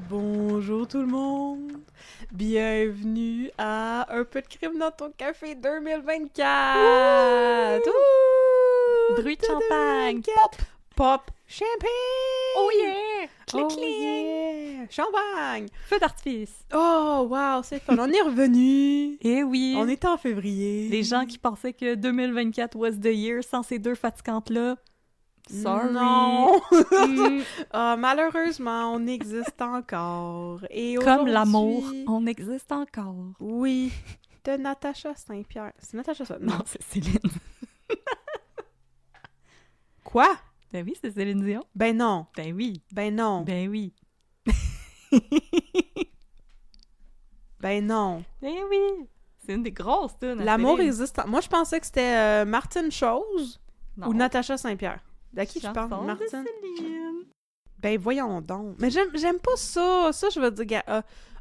Bonjour tout le monde, bienvenue à Un peu de crime dans ton café 2024! Ouh! Bruit de champagne! Pop! Pop! Champagne! Oh yeah! Clic, clic! Yeah! Champagne! Feu d'artifice! Oh wow, c'est fun, on est revenu! Eh oui! On est en février! Les gens qui pensaient que 2024 was the year sans ces deux fatigantes-là, sorry! Non! Malheureusement, on existe encore. Et Comme l'amour, aujourd'hui- on existe encore. Oui, de Natacha Saint-Pierre. C'est Natacha ça? Non, c'est Céline. Quoi? Ben oui, c'est Céline Dion. Ben non. Ben oui. Ben non. Ben oui. Ben non. Ben oui. C'est une des grosses tunes. à L'amour Céline. existe. Moi, je pensais que c'était Martine Chose Non. ou Natacha Saint-Pierre. De qui tu parles? Chanson de Martine? Céline. Ben voyons donc. Mais j'aime pas ça. Ça, je veux dire,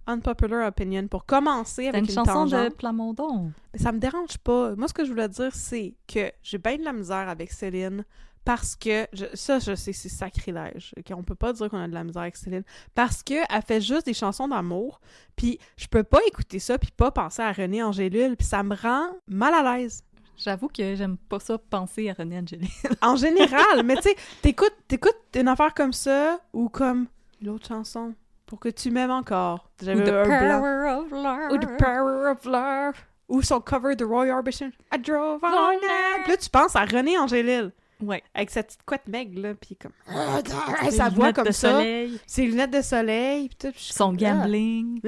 unpopular opinion. Pour commencer C'est avec une une chanson de tangente. Plamondon. Mais ça me dérange pas. Moi, ce que je voulais dire, c'est que j'ai bien de la misère avec Céline parce que... je sais, c'est sacrilège. OK? On peut pas dire qu'on a de la misère avec Céline. Parce qu'elle fait juste des chansons d'amour. Puis je peux pas écouter ça puis pas penser à René Angélil. Puis ça me rend mal à l'aise. J'avoue que j'aime pas ça penser à René Angélil. En général. Mais tu sais, t'écoutes une affaire comme ça ou comme l'autre chanson. Pour que tu m'aimes encore. Ou J'avais The un blanc. Power of Love. Ou The Power of Love. Ou son cover de Roy Orbison. I drove all night. Puis là, tu penses à René Angélil. Ouais. Avec sa petite couette maigre, là, puis comme... Ses sa voix lunettes comme de ça. soleil, Ses lunettes de soleil, puis tout. Puis je suis son comme, gambling.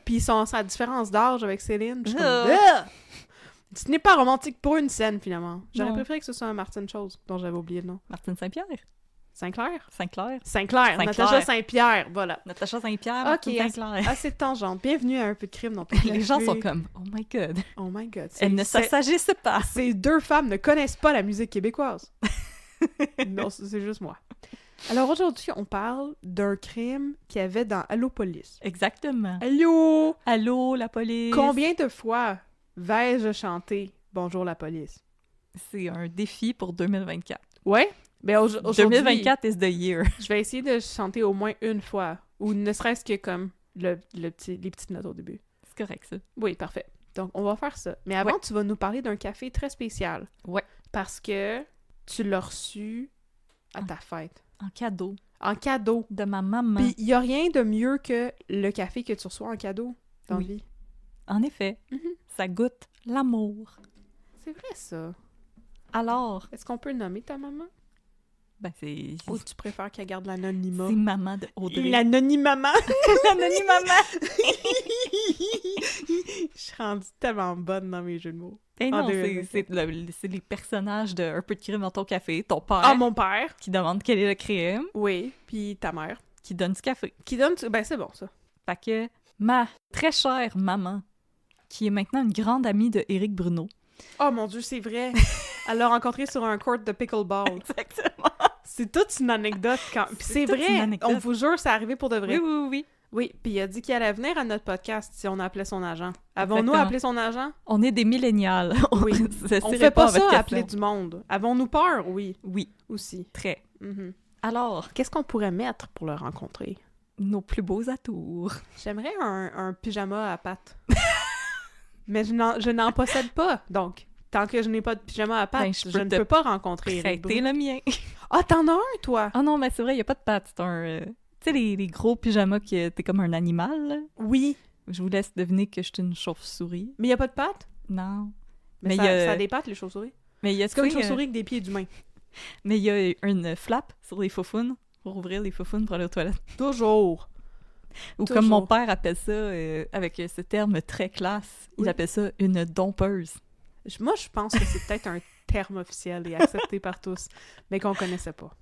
Puis sa différence d'âge avec Céline. Puis je suis comme... Ah. Ce n'est pas romantique pour une scène, finalement. J'aurais Non. préféré que ce soit un Martine Chose, dont j'avais oublié le nom. Martine Saint-Pierre. Saint-Clair? Saint-Clair. Saint-Clair. Saint-Clair. Natacha Saint-Pierre, voilà. Natacha Saint-Pierre, Ok, Martine Saint-Clair. assez de tangente. Bienvenue à Un peu de crime dans ton Les gens café. sont comme « Oh my God, Oh my God. elles ne s'agissent pas. Ces deux femmes ne connaissent pas la musique québécoise. Non, c'est juste moi. Alors aujourd'hui, on parle d'un crime qu'il y avait dans Allô Police. » Exactement. Allô? Allô, la police. Combien de fois vais-je chanter « Bonjour la police C'est un défi pour 2024. » Ouais? Ben aujourd'hui, 2024 is the year. je vais essayer de chanter au moins une fois. Ou ne serait-ce que comme les petites notes au début. C'est correct, ça. Oui, parfait. Donc, on va faire ça. Mais avant, Ouais. tu vas nous parler d'un café très spécial. Ouais. Parce que tu l'as reçu à Ah. ta fête. En cadeau En cadeau. de ma maman. Puis, il n'y a rien de mieux que le café que tu reçois en cadeau dans la Oui. vie. En effet, Mhm. ça goûte l'amour. C'est vrai, ça. Alors, Est-ce qu'on peut nommer ta maman? ben c'est... Ou tu préfères qu'elle garde l'anonymat? C'est maman de Audrey. L'anonymaman! L'anonymaman! Je suis rendue tellement bonne dans mes jeux de mots. Eh En non, 2024. c'est les personnages de Un peu de crime dans ton café. Ton père Ah, mon père! qui demande quel est le crime, Oui, puis ta mère. qui donne du café. Qui donne... Ben, c'est bon, ça. Fait que ma très chère maman, qui est maintenant une grande amie de Éric Bruno. Oh mon Dieu, c'est vrai! Elle l'a rencontré sur un court de pickleball. Exactement. C'est toute une anecdote. Puis c'est toute une vrai, anecdote. on vous jure, c'est arrivé pour de vrai. Oui, oui, oui. Oui, puis il a dit qu'il allait venir à notre podcast si on appelait son agent. Avons-nous Exactement. appelé son agent? On est des millénials. Oui. Je On sais fait pas à votre ça, question. appeler du monde. Avons-nous peur? Oui, Oui, aussi. très. Mhm. Alors, Qu'est-ce qu'on pourrait mettre pour le rencontrer? nos plus beaux atours. J'aimerais un pyjama à pattes. Mais je n'en possède pas, donc... Tant que je n'ai pas de pyjama à pattes, Ben, je je peux ne te peux pas rencontrer Éric Prêtez Bruno. le mien. Ah, t'en as un, toi? Ah non, mais c'est vrai, il n'y a pas de pattes. C'est un... tu sais, les gros pyjamas que t'es comme un animal, là? Oui, Je vous laisse deviner que je suis une chauve-souris. mais il n'y a pas de pattes? Non. Mais Mais ça, il y a- ça a des pattes, les chauves-souris. Mais il y a, C'est comme une tu sais, chauve-souris avec des pieds d'humain. mais il y a une flap sur les faufounes pour ouvrir les faufounes pour aller aux toilettes. Toujours. Ou Toujours. comme mon père appelle ça, avec ce terme très classe, il Oui. appelle ça une dompeuse. Moi, je pense que c'est peut-être un terme officiel et accepté par tous, mais qu'on connaissait pas.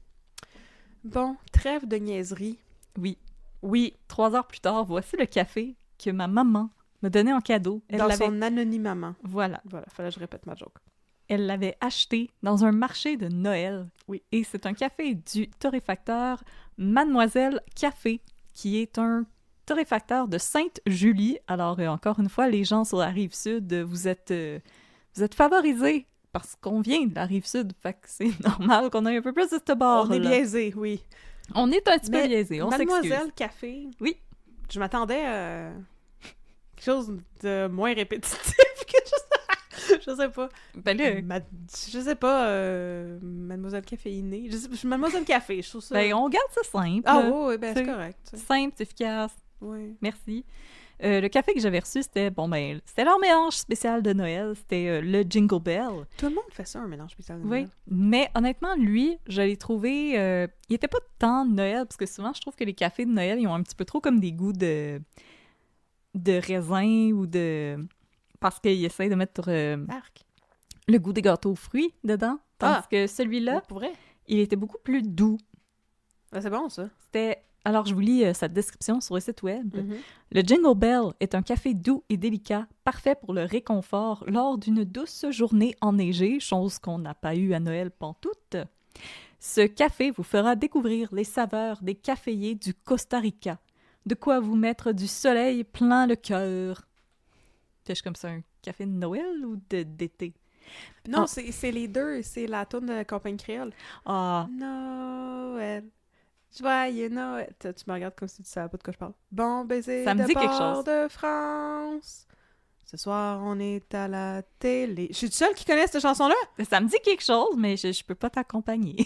Bon, trêve de niaiserie. Oui. Oui, 3 heures plus tard, voici le café que ma maman m'a donné en cadeau. Elle dans l'avait... son anonymement. Voilà. Voilà, fallait que je répète ma joke. elle l'avait acheté dans un marché de Noël. Oui. Et c'est un café du torréfacteur Mademoiselle Café, qui est un torréfacteur de Sainte-Julie. Alors, encore une fois, les gens sur la Rive-Sud, vous êtes favorisés parce qu'on vient de la Rive-Sud. Fait que c'est normal qu'on ait un peu plus de ce bord. On est biaisé, oui. On est un petit peu biaisé, on s'excuse. Mademoiselle Café. Oui. Je m'attendais à quelque chose de moins répétitif que je sais pas. Ben là, Je sais pas, Mademoiselle Caféinée. Mademoiselle Café, je trouve ça... ben, on garde ça simple. Ah oui, ben c'est C'est- correct. Simple, efficace. Oui. Merci. Le café que j'avais reçu, c'était c'était leur mélange spécial de Noël. C'était le Jingle Bell. Tout le monde fait ça, un mélange spécial de Oui. Noël. Mais honnêtement, lui, je l'ai trouvé... il était pas tant Noël, parce que souvent, je trouve que les cafés de Noël, ils ont un petit peu trop comme des goûts de raisin ou de... Parce qu'ils essayent de mettre Arc. le goût des gâteaux aux fruits dedans. Tandis Ah! que celui-là, Pour vrai? il était beaucoup plus doux. Ben, c'est bon, ça. C'était... Alors, je vous lis sa description sur le site web. Mhm. Le Jingle Bell est un café doux et délicat, parfait pour le réconfort lors d'une douce journée enneigée, chose qu'on n'a pas eue à Noël pantoute. Ce café vous fera découvrir les saveurs des caféiers du Costa Rica. De quoi vous mettre du soleil plein le cœur. T'es comme ça un café de Noël ou d'été? Non, Ah. c'est les deux. C'est la tourne de la Compagnie Créole. Ah, Noël. Joyeux Noël. Tu me regardes comme si tu savais pas de quoi je parle. Bon baiser Ça me de dit quelque bord chose. de France. Ce soir, on est à la télé. Je suis toute seule qui connaît cette chanson-là? ça me dit quelque chose, mais je peux pas t'accompagner.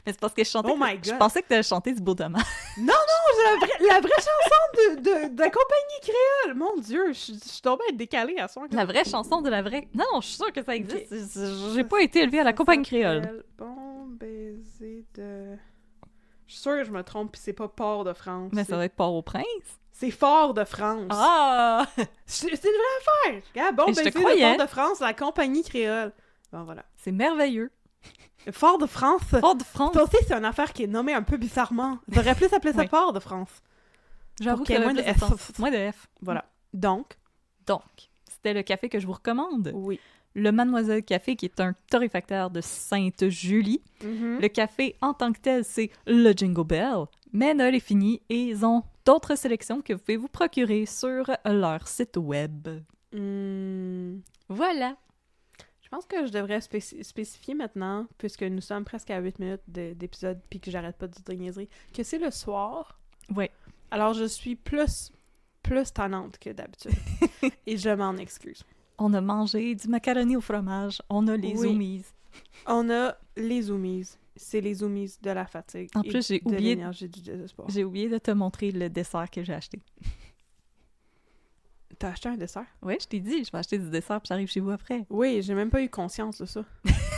Mais c'est parce que je chantais. Oh my Je God. pensais que tu allais chanter du beau dommage. Non, la vraie chanson de la Compagnie Créole. Mon Dieu, je suis tombée à être décalée à son. La vraie chanson de la vraie. Non, je suis sûre que ça existe. Ok. J'ai pas été élevée à la compagnie créole. s'appelle Bon baiser de... Je suis sûre que je me trompe, puis c'est pas Port-de-France. Mais ça doit être Port-au-Prince. C'est Fort-de-France. Ah! C'est une vraie affaire. Regarde, Bon Et je te baiser de croyais. Fort-de-France, la Compagnie Créole. Bon, voilà. C'est merveilleux. Fort-de-France. Port-de-France. Ça aussi, c'est une affaire qui est nommée un peu bizarrement. J'aurais plus appelé ça Oui. Port-de-France. J'avoue Pour qu'il y qu'il y ait avait moins plus de de F. sens. Moins de F. Voilà. Donc, Donc, c'était le café que je vous recommande. oui. Le Mademoiselle Café, qui est un torréfacteur de Sainte-Julie. Mhm. Le café, en tant que tel, c'est le Jingle Bell. Mais Noël est fini et ils ont d'autres sélections que vous pouvez vous procurer sur leur site web. Voilà. Je pense que je devrais spécifier maintenant, puisque nous sommes presque à 8 minutes d'épisode, puis que j'arrête pas de dire des niaiseries, que c'est le soir. Oui. Alors, je suis plus tannante que d'habitude. Et je m'en excuse. On a mangé du macaroni au fromage. On a les Oui. zoomies. On a les zoomies. C'est les zoomies de la fatigue. En et plus, j'ai de oublié- l'énergie du désespoir. J'ai oublié de te montrer le dessert que j'ai acheté. T'as acheté un dessert? Oui, je t'ai dit, je vais acheter du dessert puis j'arrive chez vous après. Oui, j'ai même pas eu conscience de ça.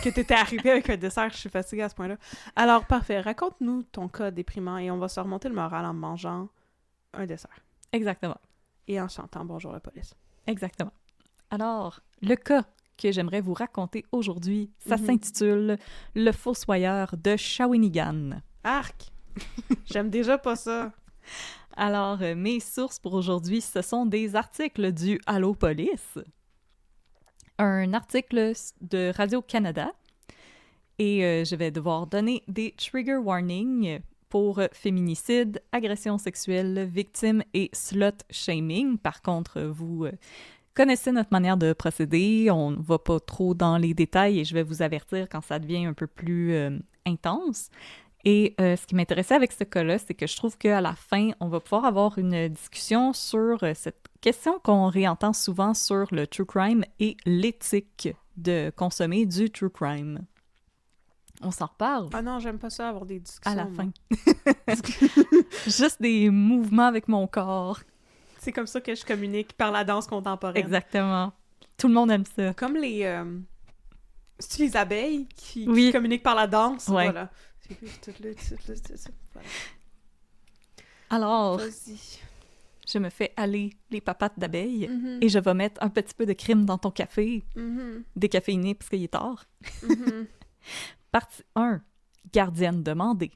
Que t'étais arrivé avec un dessert, je suis fatiguée à ce point-là. Alors, parfait. Raconte-nous ton cas déprimant et on va se remonter le moral en mangeant un dessert. Exactement. Et en chantant Bonjour la police. Exactement. Alors, le cas que j'aimerais vous raconter aujourd'hui, ça Mhm. s'intitule Le Fossoyeur de Shawinigan. Arc! J'aime déjà pas ça. Alors, mes sources pour aujourd'hui, ce sont des articles du Allo Police, un article de Radio-Canada, et je vais devoir donner des trigger warnings pour féminicide, agression sexuelle, victime et slut shaming. Par contre, vous connaissez notre manière de procéder, on ne va pas trop dans les détails et je vais vous avertir quand ça devient un peu plus intense. Et ce qui m'intéressait avec ce cas-là, c'est que je trouve qu'à la fin, on va pouvoir avoir une discussion sur cette question qu'on réentend souvent sur le true crime et l'éthique de consommer du true crime. On s'en reparle Ah non, j'aime pas ça avoir des discussions. à la moi. fin. Juste des mouvements avec mon corps. C'est comme ça que je communique par la danse contemporaine. Exactement. Tout le monde aime ça. Comme les... C'est-tu les abeilles qui Oui. communiquent par la danse? Ouais. Voilà. Voilà. Alors, Vas-y. je me fais aller les papates d'abeilles Mhm. et je vais mettre un petit peu de crème dans ton café, Mhm. décaféiné parce qu'il est tard. Mhm. Partie 1. Gardienne demandée.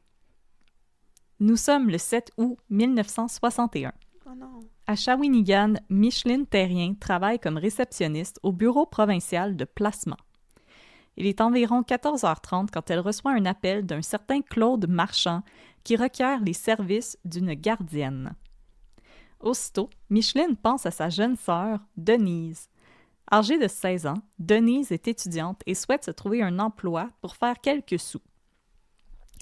Nous sommes le 7 août 1961. Oh non. À Shawinigan, Micheline Terrien travaille comme réceptionniste au bureau provincial de placement. Il est environ 14h30 quand elle reçoit un appel d'un certain Claude Marchand qui requiert les services d'une gardienne. Aussitôt, Micheline pense à sa jeune sœur, Denise. Âgée de 16 ans, Denise est étudiante et souhaite se trouver un emploi pour faire quelques sous.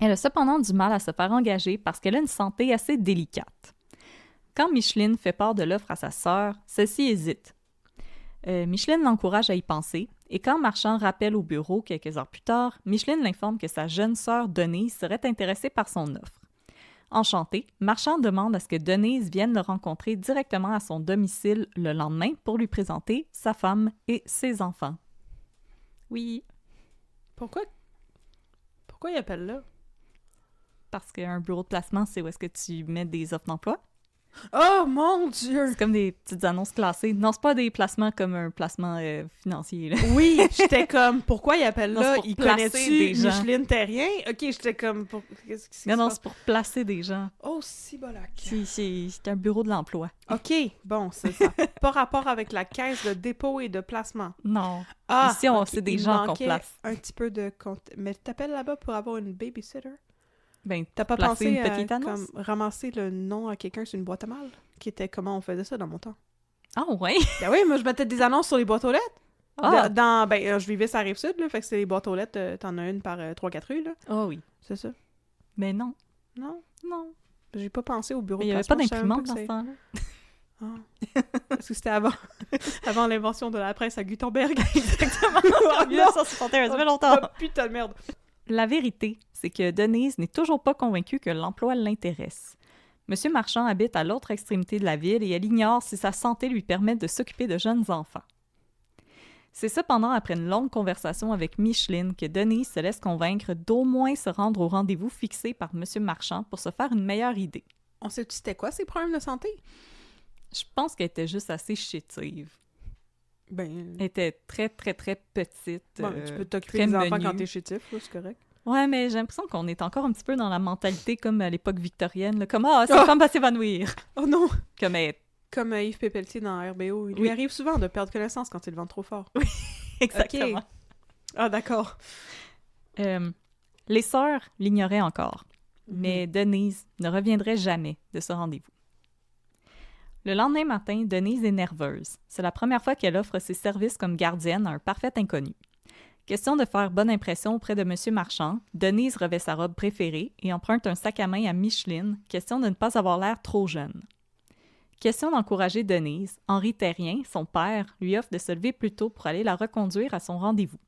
Elle a cependant du mal à se faire engager parce qu'elle a une santé assez délicate. Quand Micheline fait part de l'offre à sa sœur, celle-ci hésite. Micheline l'encourage à y penser, et quand Marchand rappelle au bureau quelques heures plus tard, Micheline l'informe que sa jeune sœur Denise serait intéressée par son offre. Enchantée, Marchand demande à ce que Denise vienne le rencontrer directement à son domicile le lendemain pour lui présenter sa femme et ses enfants. Oui. Pourquoi il appelle là? Parce qu'un bureau de placement, c'est où est-ce que tu mets des offres d'emploi. Oh mon Dieu! C'est comme des petites annonces classées. Non, c'est pas des placements comme un placement financier, là. Oui, j'étais comme, pourquoi il appelle Non, là? c'est pour Il placer connaît-tu des gens. Micheline Terrien? Ok, j'étais comme, qu'est-ce qui se Non, passe? c'est pour placer des gens. Oh, si bolac. C'est un bureau de l'emploi. Ok, bon, c'est ça. Pas rapport avec la caisse de dépôt et de placement. Non. Ah, Ici, ok, c'est des il gens qu'on manquait place. un petit peu de compte. Mais t'appelles là-bas pour avoir une babysitter? Ben, T'as pas placer pensé une à petite annonce? comme, ramasser le nom à quelqu'un sur une boîte à mal? Qui était comment on faisait ça dans mon temps? Ah, ouais? Ben oui, moi je mettais des annonces sur les boîtes aux lettres. Ah! Je vivais sur la Rive-Sud, là, fait que c'est les boîtes aux lettres, t'en as une par 3-4 rues, là. Ah oui. C'est ça? Mais non. Non? Non. J'ai pas pensé au bureau Il de n'y avait pas placement, je savais même d'imprimante dans que ce temps-là. Ah. Est-ce que c'était avant l'invention de la presse à Gutenberg? Exactement. Oh, En 1961, ça fait longtemps. Oh, putain de merde! La vérité, c'est que Denise n'est toujours pas convaincue que l'emploi l'intéresse. Monsieur Marchand habite à l'autre extrémité de la ville et elle ignore si sa santé lui permet de s'occuper de jeunes enfants. C'est cependant après une longue conversation avec Micheline que Denise se laisse convaincre d'au moins se rendre au rendez-vous fixé par Monsieur Marchand pour se faire une meilleure idée. On sait-tu c'était quoi ces problèmes de santé? Je pense qu'elle était juste assez chétive. Ben, Elle était très, très, très petite. bon, tu peux t'occuper très des enfants menue. quand t'es chétif, là, c'est correct. Ouais, mais j'ai l'impression qu'on est encore un petit peu dans la mentalité comme à l'époque victorienne, là, comme « Ah, cette femme va s'évanouir! Oh non! » Comme elle... Comme Yves Pépeltier dans RBO. Il Oui. lui arrive souvent de perdre connaissance quand il le vend trop fort. Exactement. Ok. Ah, d'accord. Les sœurs l'ignoraient encore, mais Denise ne reviendrait jamais de ce rendez-vous. Le lendemain matin, Denise est nerveuse. C'est la première fois qu'elle offre ses services comme gardienne à un parfait inconnu. Question de faire bonne impression auprès de M. Marchand, Denise revêt sa robe préférée et emprunte un sac à main à Micheline, question de ne pas avoir l'air trop jeune. Question d'encourager Denise, Henri Terrien, son père, lui offre de se lever plus tôt pour aller la reconduire à son rendez-vous.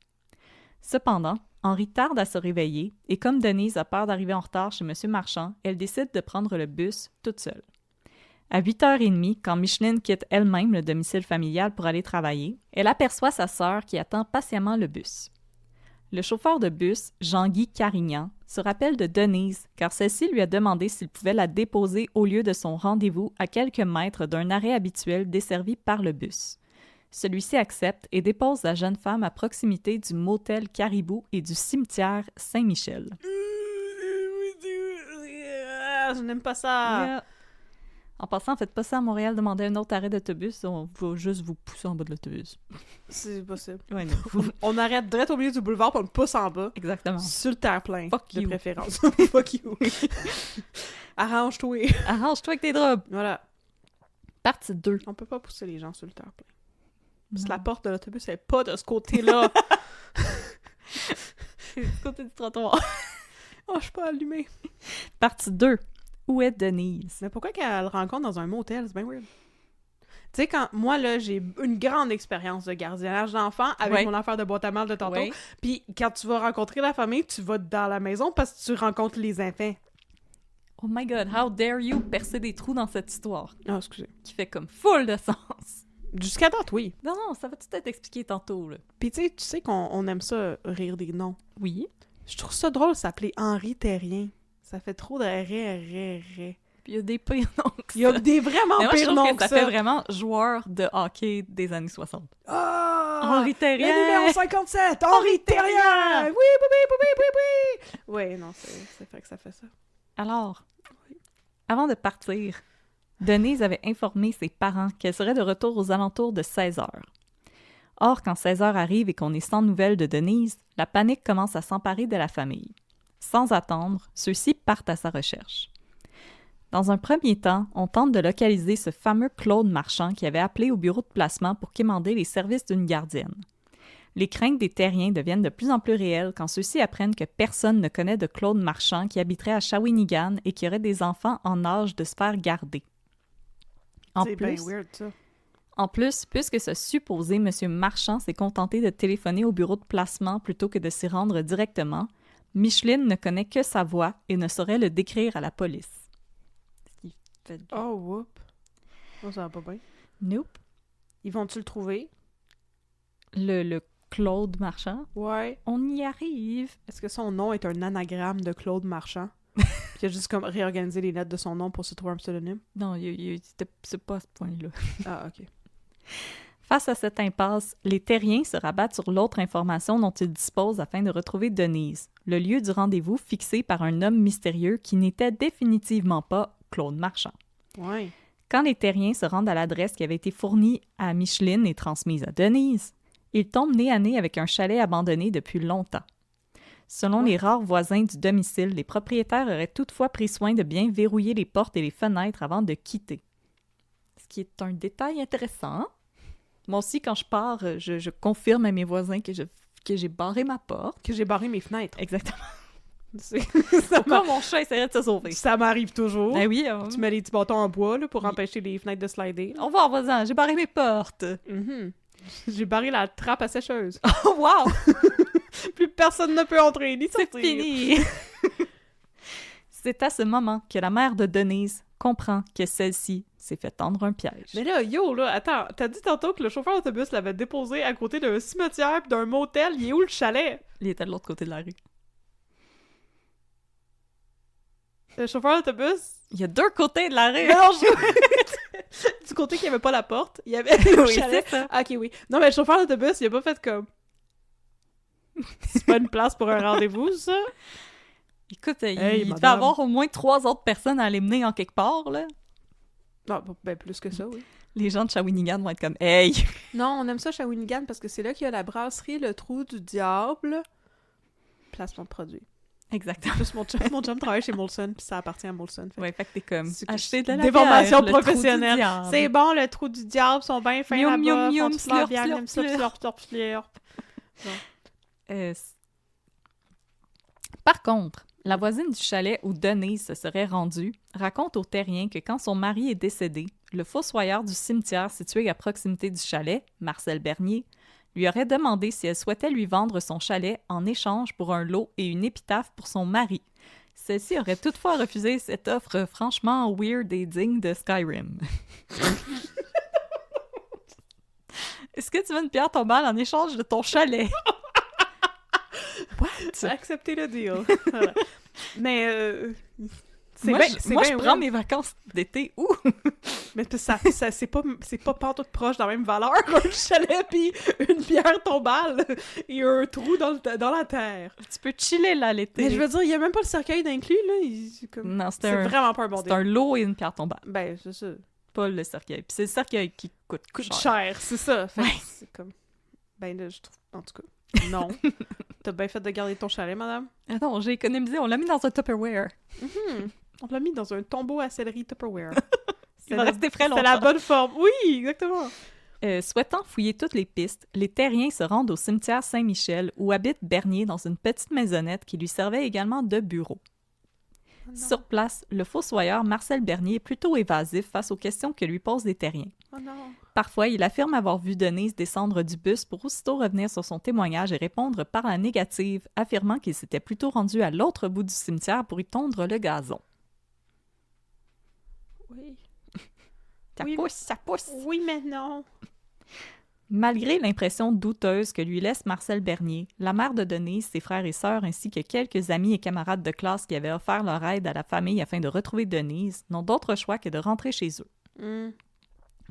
Cependant, Henri tarde à se réveiller et comme Denise a peur d'arriver en retard chez M. Marchand, elle décide de prendre le bus toute seule. À 8h30, quand Micheline quitte elle-même le domicile familial pour aller travailler, elle aperçoit sa sœur qui attend patiemment le bus. Le chauffeur de bus, Jean-Guy Carignan, se rappelle de Denise car celle-ci lui a demandé s'il pouvait la déposer au lieu de son rendez-vous à quelques mètres d'un arrêt habituel desservi par le bus. Celui-ci accepte et dépose la jeune femme à proximité du motel Caribou et du cimetière Saint-Michel. Je n'aime pas ça. Yeah. En passant, faites pas ça à Montréal, demandez un autre arrêt d'autobus, on va juste vous pousser en bas de l'autobus. C'est possible. Ouais, non. On arrête direct au milieu du boulevard puis on le pousse en bas. Exactement. Sur le terre-plein. Fuck de you. préférence. Fuck you. Arrange-toi. Arrange-toi avec tes drops. Voilà. Partie 2. On peut pas pousser les gens sur le terre-plein. Parce que Non. la porte de l'autobus, elle est pas de ce côté-là. C'est du côté du trottoir. Oh, je suis pas allumée. Partie 2. Où est Denise? Mais pourquoi qu'elle le rencontre dans un motel? C'est bien weird. Tu sais, quand moi, là, j'ai une grande expérience de gardiennage d'enfants avec Ouais. mon affaire de boîte à mal de tantôt. Ouais. Puis quand tu vas rencontrer la famille, tu vas dans la maison parce que tu rencontres les enfants. Oh my god, how dare you percer des trous dans cette histoire Ah, excusez. qui fait comme full de sens. Jusqu'à date, oui. Non, non, ça va tout être expliqué tantôt, là. Puis tu sais qu'on aime ça, rire des noms. Oui. Je trouve ça drôle de s'appeler Henri Terrien. Ça fait trop de ré. Puis il y a des pires noms que Il y a ça. des vraiment Mais moi, je pires trouve noms que ça que fait ça. vraiment joueur de hockey des années 60. Ah! Henri Le Terrien! numéro 57! Henri Terrien! Oui, oui, oui, oui, oui, oui! Oui, non, c'est vrai que ça fait ça. Alors, avant de partir, Denise avait informé ses parents qu'elle serait de retour aux alentours de 16 heures. Or, quand 16 heures arrivent et qu'on est sans nouvelles de Denise, la panique commence à s'emparer de la famille. Sans attendre, ceux-ci partent à sa recherche. Dans un premier temps, on tente de localiser ce fameux Claude Marchand qui avait appelé au bureau de placement pour quémander les services d'une gardienne. Les craintes des terriens deviennent de plus en plus réelles quand ceux-ci apprennent que personne ne connaît de Claude Marchand qui habiterait à Shawinigan et qui aurait des enfants en âge de se faire garder. C'est bien weird, ça. En plus, puisque ce supposé M. Marchand s'est contenté de téléphoner au bureau de placement plutôt que de s'y rendre directement, Micheline ne connaît que sa voix et ne saurait le décrire à la police. Oh, whoop. Oh, ça va pas bien. Nope. Ils vont-tu le trouver? Le Claude Marchand? Ouais. On y arrive. Est-ce que son nom est un anagramme de Claude Marchand? Puis il a juste comme réorganisé les lettres de son nom pour se trouver un pseudonyme? Non, c'est pas à ce point-là. Ah, OK. Face à cette impasse, les terriens se rabattent sur l'autre information dont ils disposent afin de retrouver Denise, le lieu du rendez-vous fixé par un homme mystérieux qui n'était définitivement pas Claude Marchand. Ouais. Quand les terriens se rendent à l'adresse qui avait été fournie à Micheline et transmise à Denise, ils tombent nez à nez avec un chalet abandonné depuis longtemps. Selon les rares voisins du domicile, les propriétaires auraient toutefois pris soin de bien verrouiller les portes et les fenêtres avant de quitter. Ce qui est un détail intéressant. Moi aussi, quand je pars, je confirme à mes voisins que j'ai barré ma porte. Que j'ai barré mes fenêtres. Exactement. Ça Pourquoi mon chat essaierait de se sauver? Ça m'arrive toujours. Ben oui, Tu mets des petits bâtons en bois là, pour empêcher les fenêtres de slider. Au revoir, voisin, j'ai barré mes portes. Mhm. J'ai barré la trappe à sécheuse. Oh, wow! Plus personne ne peut entrer ni sortir. C'est fini! C'est à ce moment que la mère de Denise comprend que celle-ci s'est fait tendre un piège. Mais là, attends, t'as dit tantôt que le chauffeur d'autobus l'avait déposé à côté d'un cimetière pis d'un motel. Il est où le chalet? Il était de l'autre côté de la rue. Le chauffeur d'autobus? Il y a deux côtés de la rue! Non, du côté qu'il n'y avait pas la porte, il y avait le Oui, chalet. c'est ça. Ah, ok, oui. Non, mais le chauffeur d'autobus, il a pas fait comme... C'est pas une place pour un rendez-vous, ça? Écoute, Hey, il devait madame. avoir au moins 3 autres personnes à aller mener en quelque part, là. Non, ben plus que ça, oui. Les gens de Shawinigan vont être comme « Hey! Non, on aime ça Shawinigan parce que c'est là qu'il y a la brasserie Le Trou du Diable. Placement de produit. » Exactement. Juste mon chum travaille chez Molson, puis ça appartient à Molson. Ouais, fait que t'es comme C'est « Acheter de la des bière, formations le trou du professionnelles. diable. C'est bon, Le Trou du Diable, sont bien fins Miam, là-bas. miam, miam, Font-tu leur slurp, bière, slurp, aiment ça, slurp. slurp, slurp, slurp. Par contre, la voisine du chalet où Denise se serait rendue raconte aux terriens que quand son mari est décédé, le fossoyeur du cimetière situé à proximité du chalet, Marcel Bernier, lui aurait demandé si elle souhaitait lui vendre son chalet en échange pour un lot et une épitaphe pour son mari. Celle-ci aurait toutefois refusé cette offre franchement weird et digne de Skyrim. Est-ce que tu veux une pierre tombale en échange de ton chalet? What? J'ai accepté le deal. Voilà. Mais c'est Moi, bien, moi, je prends mes vacances d'été où? Mais ça c'est pas pantoute proche dans la même valeur qu'un chalet pis une pierre tombale et un trou dans la terre. Tu peux chiller là l'été. Mais je veux dire, il y a même pas le cercueil d'inclus là. Non, C'est vraiment pas un bon c'est deal. un lot et une pierre tombale. Ben c'est ça. Pas le cercueil. Puis c'est le cercueil qui coûte Cher, c'est ça. Fait que Ouais. c'est comme. Ben là, je trouve. En tout cas, non. T'as bien fait de garder ton chalet, madame. Ah non, j'ai économisé. On l'a mis dans un Tupperware. Mhm. On l'a mis dans un tombeau à céleri Tupperware. Il va rester frais longtemps. C'est la bonne forme. Oui, exactement. Souhaitant fouiller toutes les pistes, les terriens se rendent au cimetière Saint-Michel où habite Bernier dans une petite maisonnette qui lui servait également de bureau. Oh non. Sur place, le fossoyeur Marcel Bernier est plutôt évasif face aux questions que lui posent les terriens. Oh non. Parfois, il affirme avoir vu Denise descendre du bus pour aussitôt revenir sur son témoignage et répondre par la négative, affirmant qu'il s'était plutôt rendu à l'autre bout du cimetière pour y tondre le gazon. Oui. Ça Oui, pousse, ça pousse! Oui, mais non. Malgré l'impression douteuse que lui laisse Marcel Bernier, la mère de Denise, ses frères et sœurs ainsi que quelques amis et camarades de classe qui avaient offert leur aide à la famille afin de retrouver Denise n'ont d'autre choix que de rentrer chez eux. Mm.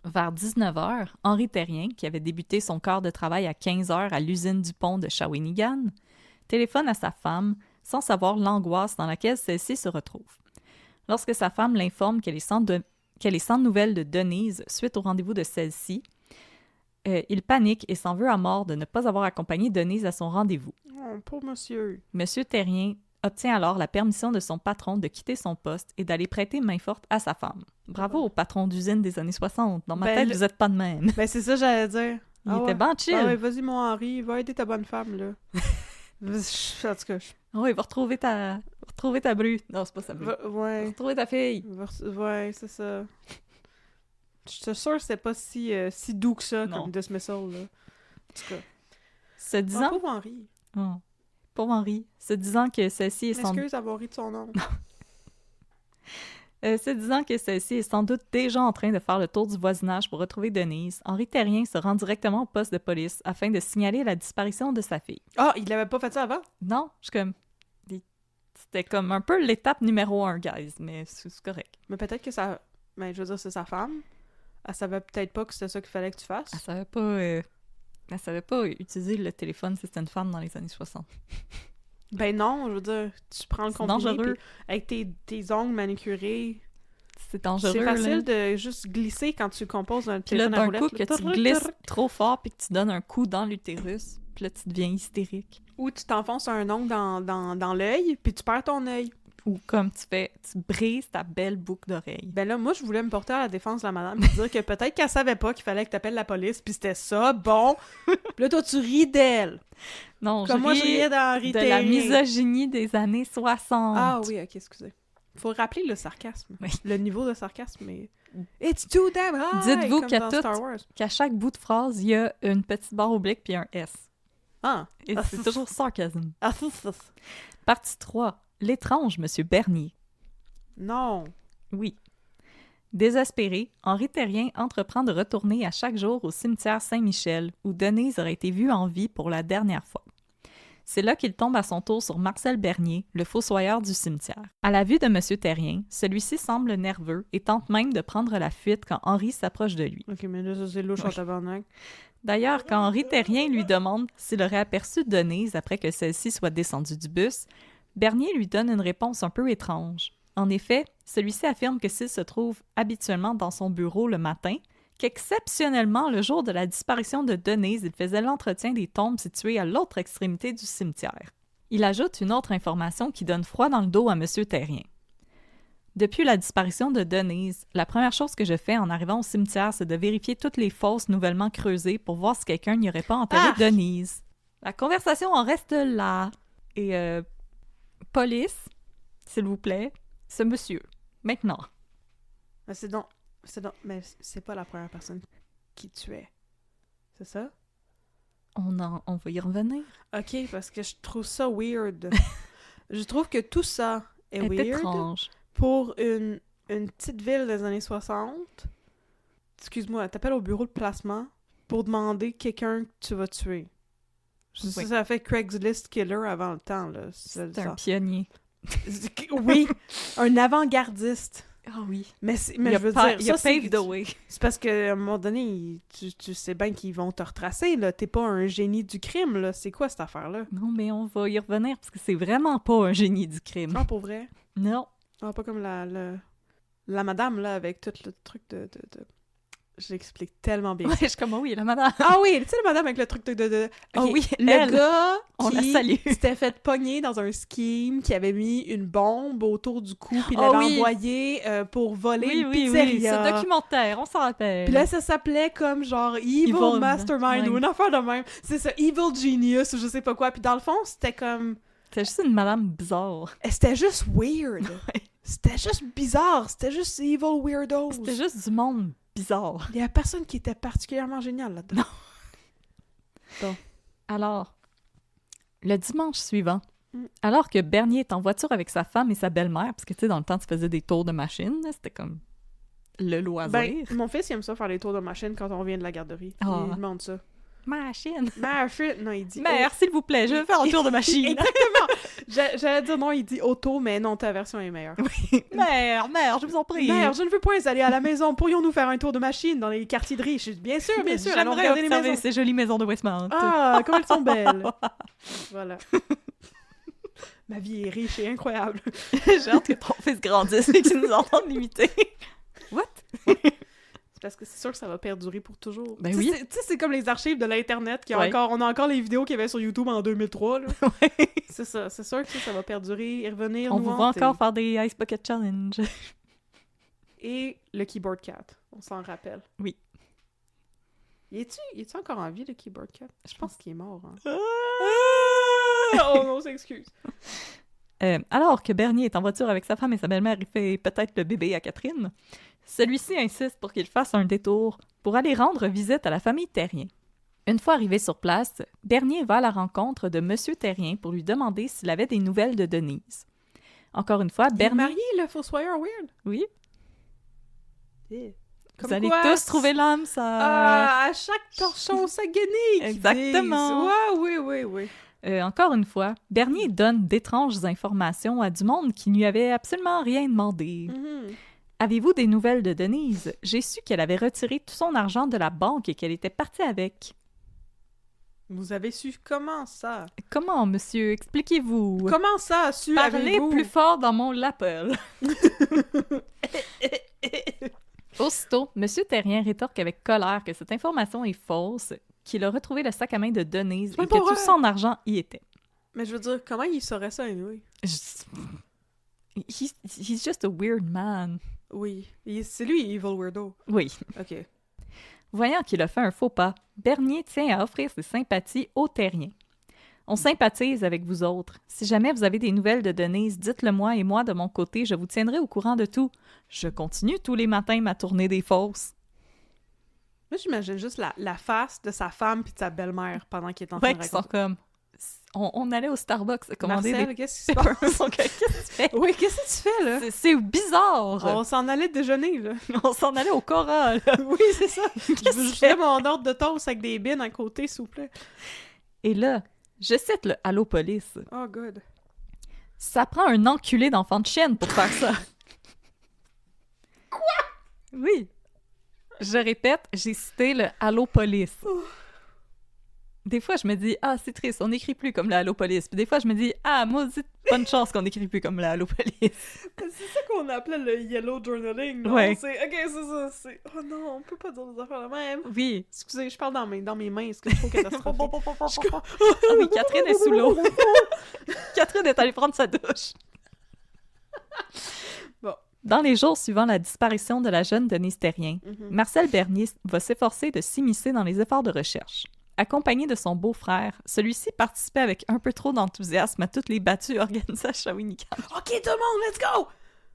Vers 19h, Henri Terrien, qui avait débuté son quart de travail à 15h à l'usine du pont de Shawinigan, téléphone à sa femme sans savoir l'angoisse dans laquelle celle-ci se retrouve. Lorsque sa femme l'informe qu'elle est sans nouvelles de Denise suite au rendez-vous de celle-ci, Il panique et s'en veut à mort de ne pas avoir accompagné Denise à son rendez-vous. Oh, pauvre monsieur. Monsieur Terrien obtient alors la permission de son patron de quitter son poste et d'aller prêter main forte à sa femme. Bravo au patron d'usine des années 60. Dans ma tête, vous êtes pas de même. Ben, c'est ça que j'allais dire. Il était bon chill. Ah ouais, vas-y, mon Henri, va aider ta bonne femme, là. En tout cas, Oui, va retrouver ta bru. Non, c'est pas sa bru. Va ouais. retrouver ta fille. Ouais, c'est ça. Je suis sûre que c'était pas si doux que ça, Non. comme dismissal, là. En tout cas. Se disant... pauvre Henri. Oh. Pauvre Henri. Se disant que celle-ci est sans... Excuse d'avoir ri de son nom. Se disant que celle-ci est sans doute déjà en train de faire le tour du voisinage pour retrouver Denise, Henri Terrien se rend directement au poste de police afin de signaler la disparition de sa fille. Ah, il avait pas fait ça avant? Non, je suis comme... C'était comme un peu l'étape numéro 1, guys, mais c'est correct. Mais peut-être que ça... Ben, je veux dire, c'est sa femme. Elle savait peut-être pas que c'était ça qu'il fallait que tu fasses. Elle savait pas utiliser le téléphone si c'était une femme dans les années 60. Ben non, je veux dire, tu prends le C'est combiné, dangereux. puis avec tes ongles manicurés, C'est dangereux, c'est facile là. de juste glisser quand tu composes un Puis là, téléphone à d'un roulette. coup, que tu glisses trop fort puis que tu donnes un coup dans l'utérus, puis là, tu deviens hystérique. Ou tu t'enfonces un ongle dans l'œil, puis tu perds ton œil. Ou comme tu brises ta belle boucle d'oreille. Ben là, moi, je voulais me porter à la défense de la madame et dire que peut-être qu'elle savait pas qu'il fallait que t'appelles la police, puis c'était ça, bon. Puis là, toi, tu ris d'elle. Non, Comme moi, je riais d'Henri de la Terrien. misogynie des années 60. Ah oui, ok, excusez. Faut rappeler le sarcasme. Oui. Le niveau de sarcasme, mais... It's too damn high! Dites-vous comme qu'à dans tout- Star Wars. Qu'à chaque bout de phrase, il y a une petite barre oblique puis un S. Ah! Et c'est toujours sarcasme. Ah, Partie 3. L'étrange Monsieur Bernier. non! Oui. Désespéré, Henri Terrien entreprend de retourner à chaque jour au cimetière Saint-Michel, où Denise aurait été vue en vie pour la dernière fois. C'est là qu'il tombe à son tour sur Marcel Bernier, le fossoyeur du cimetière. À la vue de M. Terrien, celui-ci semble nerveux et tente même de prendre la fuite quand Henri s'approche de lui. Ok, mais là, ça, c'est louche en Oui. tabarnak. D'ailleurs, quand Henri Terrien lui demande s'il aurait aperçu Denise après que celle-ci soit descendue du bus, Bernier lui donne une réponse un peu étrange. En effet, celui-ci affirme que s'il se trouve habituellement dans son bureau le matin, qu'exceptionnellement, le jour de la disparition de Denise, il faisait l'entretien des tombes situées à l'autre extrémité du cimetière. Il ajoute une autre information qui donne froid dans le dos à M. Terrien. Depuis la disparition de Denise, la première chose que je fais en arrivant au cimetière, c'est de vérifier toutes les fosses nouvellement creusées pour voir si quelqu'un n'y aurait pas enterré Denise. La conversation en reste là. Et, police, s'il vous plaît, ce monsieur, maintenant. Mais mais c'est pas la première personne qui tuait. C'est ça? On va y revenir. Ok, parce que je trouve ça weird. Je trouve que tout ça est Elle est weird étrange. pour une petite ville des années 60. Excuse-moi, t'appelles au bureau de placement pour demander quelqu'un que tu vas tuer. Oui. Ça fait Craigslist Killer avant le temps, là. C'est un pionnier. Oui, un avant-gardiste. Ah oui. Mais Il je veux dire, il a ça, paved the way. c'est parce qu'à un moment donné, tu sais bien qu'ils vont te retracer, là. T'es pas un génie du crime, là. C'est quoi cette affaire-là? Non, mais on va y revenir parce que c'est vraiment pas un génie du crime. Ah, pour vrai? Non. Ah, pas comme la madame, là, avec tout le truc de... Je l'explique tellement bien. Ouais, je suis comme, oh oui, la madame. Ah oui, tu sais, la madame avec le truc de... Ah Ok, oui, le elle, gars on la qui salue. s'était fait pogner dans un scheme, qui avait mis une bombe autour du cou, puis Ah l'avait oui. envoyé pour voler Oui, une oui, pizzeria. oui, ce documentaire, on s'en rappelle. Puis là, ça s'appelait comme genre Evil Evil Mastermind ou une affaire de même. C'est ça, Evil Genius ou je sais pas quoi. Puis dans le fond, c'était comme... C'était juste une madame bizarre. C'était juste weird. Ouais. C'était juste bizarre. C'était juste Evil Weirdos. C'était juste du monde bizarre. Il y a personne qui était particulièrement génial là-dedans. Alors, le dimanche suivant, Mm. alors que Bernier est en voiture avec sa femme et sa belle-mère, parce que tu sais, dans le temps, tu faisais des tours de machine, là, c'était comme le loisir. Ben, mon fils, il aime ça faire les tours de machine quand on vient de la garderie. Ah. Il demande ça. Machine! Machine! Non, il dit... Mère, s'il vous plaît, je veux faire un tour de machine. Exactement! J'allais dire non, il dit auto, mais non, ta version est meilleure. Mère, je vous en prie. Mère, je ne veux point aller à la maison. Pourrions-nous faire un tour de machine dans les quartiers de riches? Bien sûr, allons J'aimerais regarder les observer maisons. ces jolies maisons de Westmount. Ah, comme elles sont belles! Voilà. Ma vie est riche et incroyable. J'ai hâte que ton fils grandisse et qu'il nous entende l'imiter. What? C'est Parce que c'est sûr que ça va perdurer pour toujours. Ben Tu sais, oui. c'est comme les archives de l'Internet. Ouais. On a encore les vidéos qu'il y avait sur YouTube en 2003. Là. Ouais. C'est ça. C'est sûr que ça va perdurer et revenir On nous vous voit hanter. encore faire des Ice Bucket Challenge. Et le Keyboard Cat. On s'en rappelle. Oui. Il est-tu encore en vie, le Keyboard Cat? Je pense qu'il est mort. Hein. Ah! Oh non, s'excuse. Alors que Bernier est en voiture avec sa femme et sa belle-mère, il fait peut-être le bébé à Catherine. Celui-ci insiste pour qu'il fasse un détour pour aller rendre visite à la famille Terrien. Une fois arrivé sur place, Bernier va à la rencontre de Monsieur Terrien pour lui demander s'il avait des nouvelles de Denise. Encore une fois, Il est Bernier... marié, le Fossoyeur Weird? Oui, Comme vous allez quoi, tous trouver l'âme, ça... Ah, à chaque torchon, sa guenille! qu'ils Exactement. disent. Ouais, oui. Encore une fois, Bernier donne d'étranges informations à du monde qui ne lui avait absolument rien demandé. Mhm. Avez-vous des nouvelles de Denise? J'ai su qu'elle avait retiré tout son argent de la banque et qu'elle était partie avec. Vous avez su comment ça? Comment, monsieur? Expliquez-vous. Comment ça, su Parlez avez-vous? plus fort dans mon lapel. Aussitôt, monsieur Terrien rétorque avec colère que cette information est fausse, qu'il a retrouvé le sac à main de Denise C'est et pas que vrai. tout son argent y était. Mais je veux dire, comment il saurait ça, anyway? He's just a weird man. Oui. C'est lui, Evil Weirdo. Oui. OK. Voyant qu'il a fait un faux pas, Bernier tient à offrir ses sympathies aux Terriens. On sympathise avec vous autres. Si jamais vous avez des nouvelles de Denise, dites-le moi et moi, de mon côté, je vous tiendrai au courant de tout. Je continue tous les matins ma tournée des fosses. Moi, j'imagine juste la face de sa femme puis de sa belle-mère pendant qu'il est en train Ouais, de qui sont raconter. comme... On allait au Starbucks commander Marcel, des... qu'est-ce qui se passe? Donc, qu'est-ce que tu fais? Oui, qu'est-ce que tu fais, là? C'est bizarre! On s'en allait déjeuner, là. On s'en allait au Cora, là. Oui, c'est ça. Qu'est-ce Je que veux tu fais? juste mon ordre de toast avec des bines à côté, s'il vous plaît. Et là, je cite le Allo Police. Oh, good. Ça prend un enculé d'enfant de chienne pour faire ça. Quoi? Oui. Je répète, j'ai cité le Allo Police. Des fois, je me dis, ah, c'est triste, on n'écrit plus comme le Allo Police. Puis des fois, je me dis, ah, maudite bonne chance qu'on n'écrit plus comme le Allo Police. C'est ça qu'on appelait le yellow journaling, non? Ouais. Ok, c'est ça. Oh non, on peut pas dire des affaires de même. Oui. Excusez, je parle dans mes mains, est-ce que c'est trop catastrophique? Ah oui, Catherine est sous l'eau. Catherine est allée prendre sa douche. Bon. Dans les jours suivant la disparition de la jeune Denise Terrien, Mhm. Marcel Bernier va s'efforcer de s'immiscer dans les efforts de recherche. Accompagné de son beau-frère, celui-ci participait avec un peu trop d'enthousiasme à toutes les battues organisées à Shawinigan. Ok, tout le monde, let's go!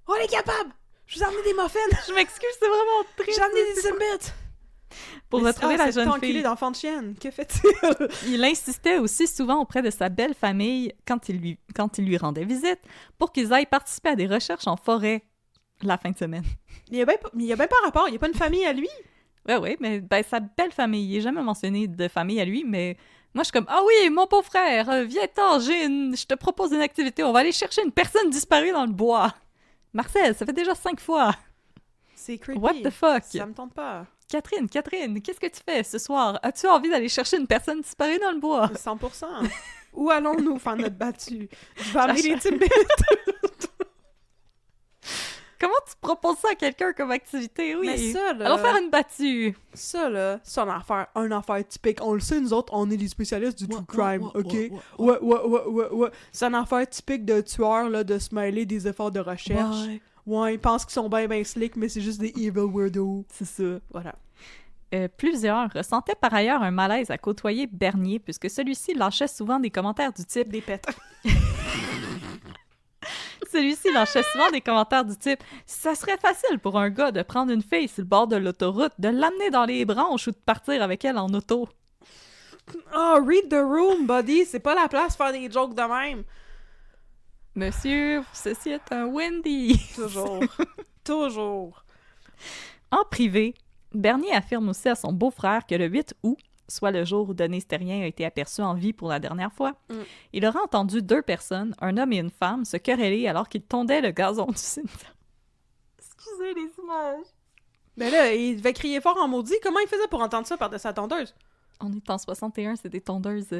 On est capable! Je vous ai amené des muffins! Je m'excuse, c'est vraiment triste. J'ai amené des Zimbits! Pour retrouver la jeune enculé fille, d'enfant de chienne, que fait-il? il insistait aussi souvent auprès de sa belle famille quand il lui rendait visite pour qu'ils aillent participer à des recherches en forêt la fin de semaine. Il y a bien pas rapport, il y a pas une famille à lui? Ouais, mais ben, sa belle famille, il n'est jamais mentionné de famille à lui, mais moi je suis comme, ah oui, mon beau-frère, viens-t'en, je te propose une activité, on va aller chercher une personne disparue dans le bois. Marcel, ça fait déjà 5 fois. C'est creepy. What the fuck? Ça me tente pas. Catherine, qu'est-ce que tu fais ce soir? As-tu envie d'aller chercher une personne disparue dans le bois? 100%. Où allons-nous faire notre battue? Je vais amener des Timbits. Comment tu proposes ça à quelqu'un comme activité? Oui. Mais ça, là... Allons faire une battue. Ça, là, c'est un affaire typique. On le sait, nous autres, on est les spécialistes du true crime, OK? Ouais. C'est une affaire typique de tueurs, là, de se mêler des efforts de recherche. Ouais, ils pensent qu'ils sont bien slick, mais c'est juste des evil weirdos. C'est ça. Voilà. Plusieurs ressentaient par ailleurs un malaise à côtoyer Bernier, puisque celui-ci lâchait souvent des commentaires du type... Des pets. Celui-ci lâchait souvent des commentaires du type « Ça serait facile pour un gars de prendre une fille sur le bord de l'autoroute, de l'amener dans les branches ou de partir avec elle en auto. » Oh, read the room, buddy. C'est pas la place pour faire des jokes de même. Monsieur, ceci est un Wendy. Toujours. En privé, Bernier affirme aussi à son beau-frère que le 8 août, soit le jour où Denise Terrien a été aperçue en vie pour la dernière fois, il aura entendu 2 personnes, un homme et une femme, se quereller alors qu'ils tondaient le gazon du cimetière. Excusez les images. Mais là, il devait crier fort en maudit. Comment il faisait pour entendre ça par-dessus sa tondeuse? On est en 61, c'est des tondeuses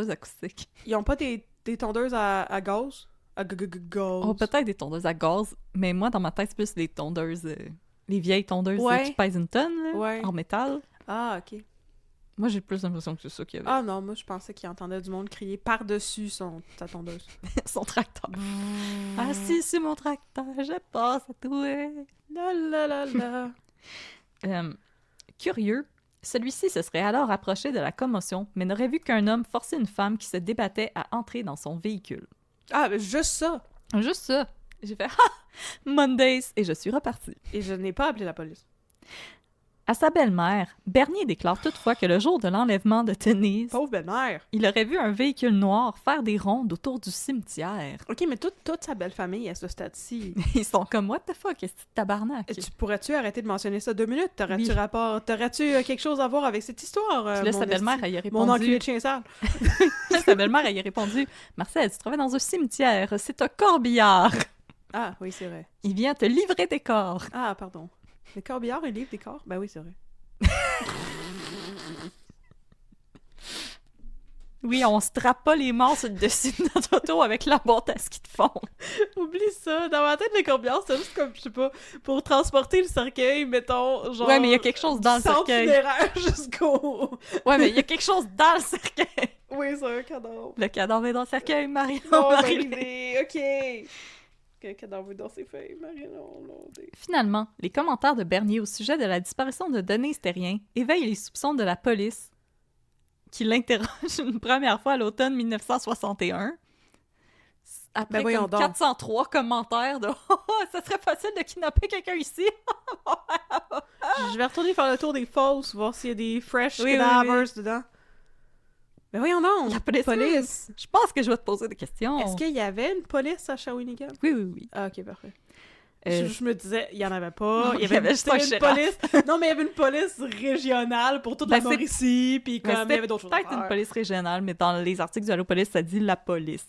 acoustiques. Ils ont pas des tondeuses à gaz? À gaz. Oh, peut-être des tondeuses à gaz, mais moi, dans ma tête, c'est plus des tondeuses Les vieilles tondeuses là, Ouais. qui pèsent une tonne, là, Ouais. en métal. Ah, OK. Moi, j'ai plus l'impression que c'est ça qu'il y avait. Ah non, moi, je pensais qu'il entendait du monde crier par-dessus sa tondeuse. Son tracteur. Assis sur mon tracteur, je passe à toi. La la la la. Curieux, celui-ci se serait alors approché de la commotion, mais n'aurait vu qu'un homme forcer une femme qui se débattait à entrer dans son véhicule. Ah, mais juste ça! Juste ça. J'ai fait « Ha! Mondays » et je suis repartie. Et je n'ai pas appelé la police. À sa belle-mère, Bernier déclare toutefois que le jour de l'enlèvement de Denise, Pauvre belle-mère! il aurait vu un véhicule noir faire des rondes autour du cimetière. OK, mais toute sa belle famille à ce stade-ci. Ils sont comme « What the fuck, est-ce que tabarnak? » Pourrais-tu arrêter de mentionner ça 2 minutes? T'aurais-tu quelque chose à voir avec cette histoire? Puis là, sa belle-mère, elle y a Mon enculé répondu... de chien sale. Sa belle-mère, elle y a répondu « Marcel, tu travailles dans un cimetière, c'est un corbillard. Ah, oui, c'est vrai. Il vient te livrer tes corps. » Ah, pardon. Les corbillards, ils livrent des corps? Ben oui, c'est vrai. Oui, on se trappe pas les morts sur le dessus de notre auto avec la boîte à ski de fond. Oublie ça. Dans ma tête, les corbillards, c'est juste comme, je sais pas, pour transporter le cercueil, mettons, genre... Ouais, mais il y a quelque chose dans le centre cercueil. funéraire jusqu'au... Ouais, mais il y a quelque chose dans le cercueil. Oui, c'est un cadavre. Le cadavre est dans le cercueil, Marie. Non, Marie-Lé, OK. Un cadavre dans ses feuilles, Marie-Lé. Finalement, les commentaires de Bernier au sujet de la disparition de Denise Terrien éveillent les soupçons de la police, qui l'interroge une première fois à l'automne 1961. Après voyons donc. 403 commentaires de « Oh, ça serait facile de kidnapper quelqu'un ici! » Je vais retourner faire le tour des fosses, voir s'il y a des fresh Oui, cadavers oui. dedans. Mais voyons donc! La police. Je pense que je vais te poser des questions. Est-ce qu'il y avait une police à Shawinigan? Oui, oui, oui. Ah, ok, parfait. Euh, Je me disais, il y en avait pas. Non, Il y avait juste un une shérif. police. Non, mais il y avait une police régionale pour toute Ben, la c'est- Mauricie, puis Mais comme il y avait d'autres choses à peut-être une faire. police régionale, mais dans les articles de Allo Police, ça dit la police.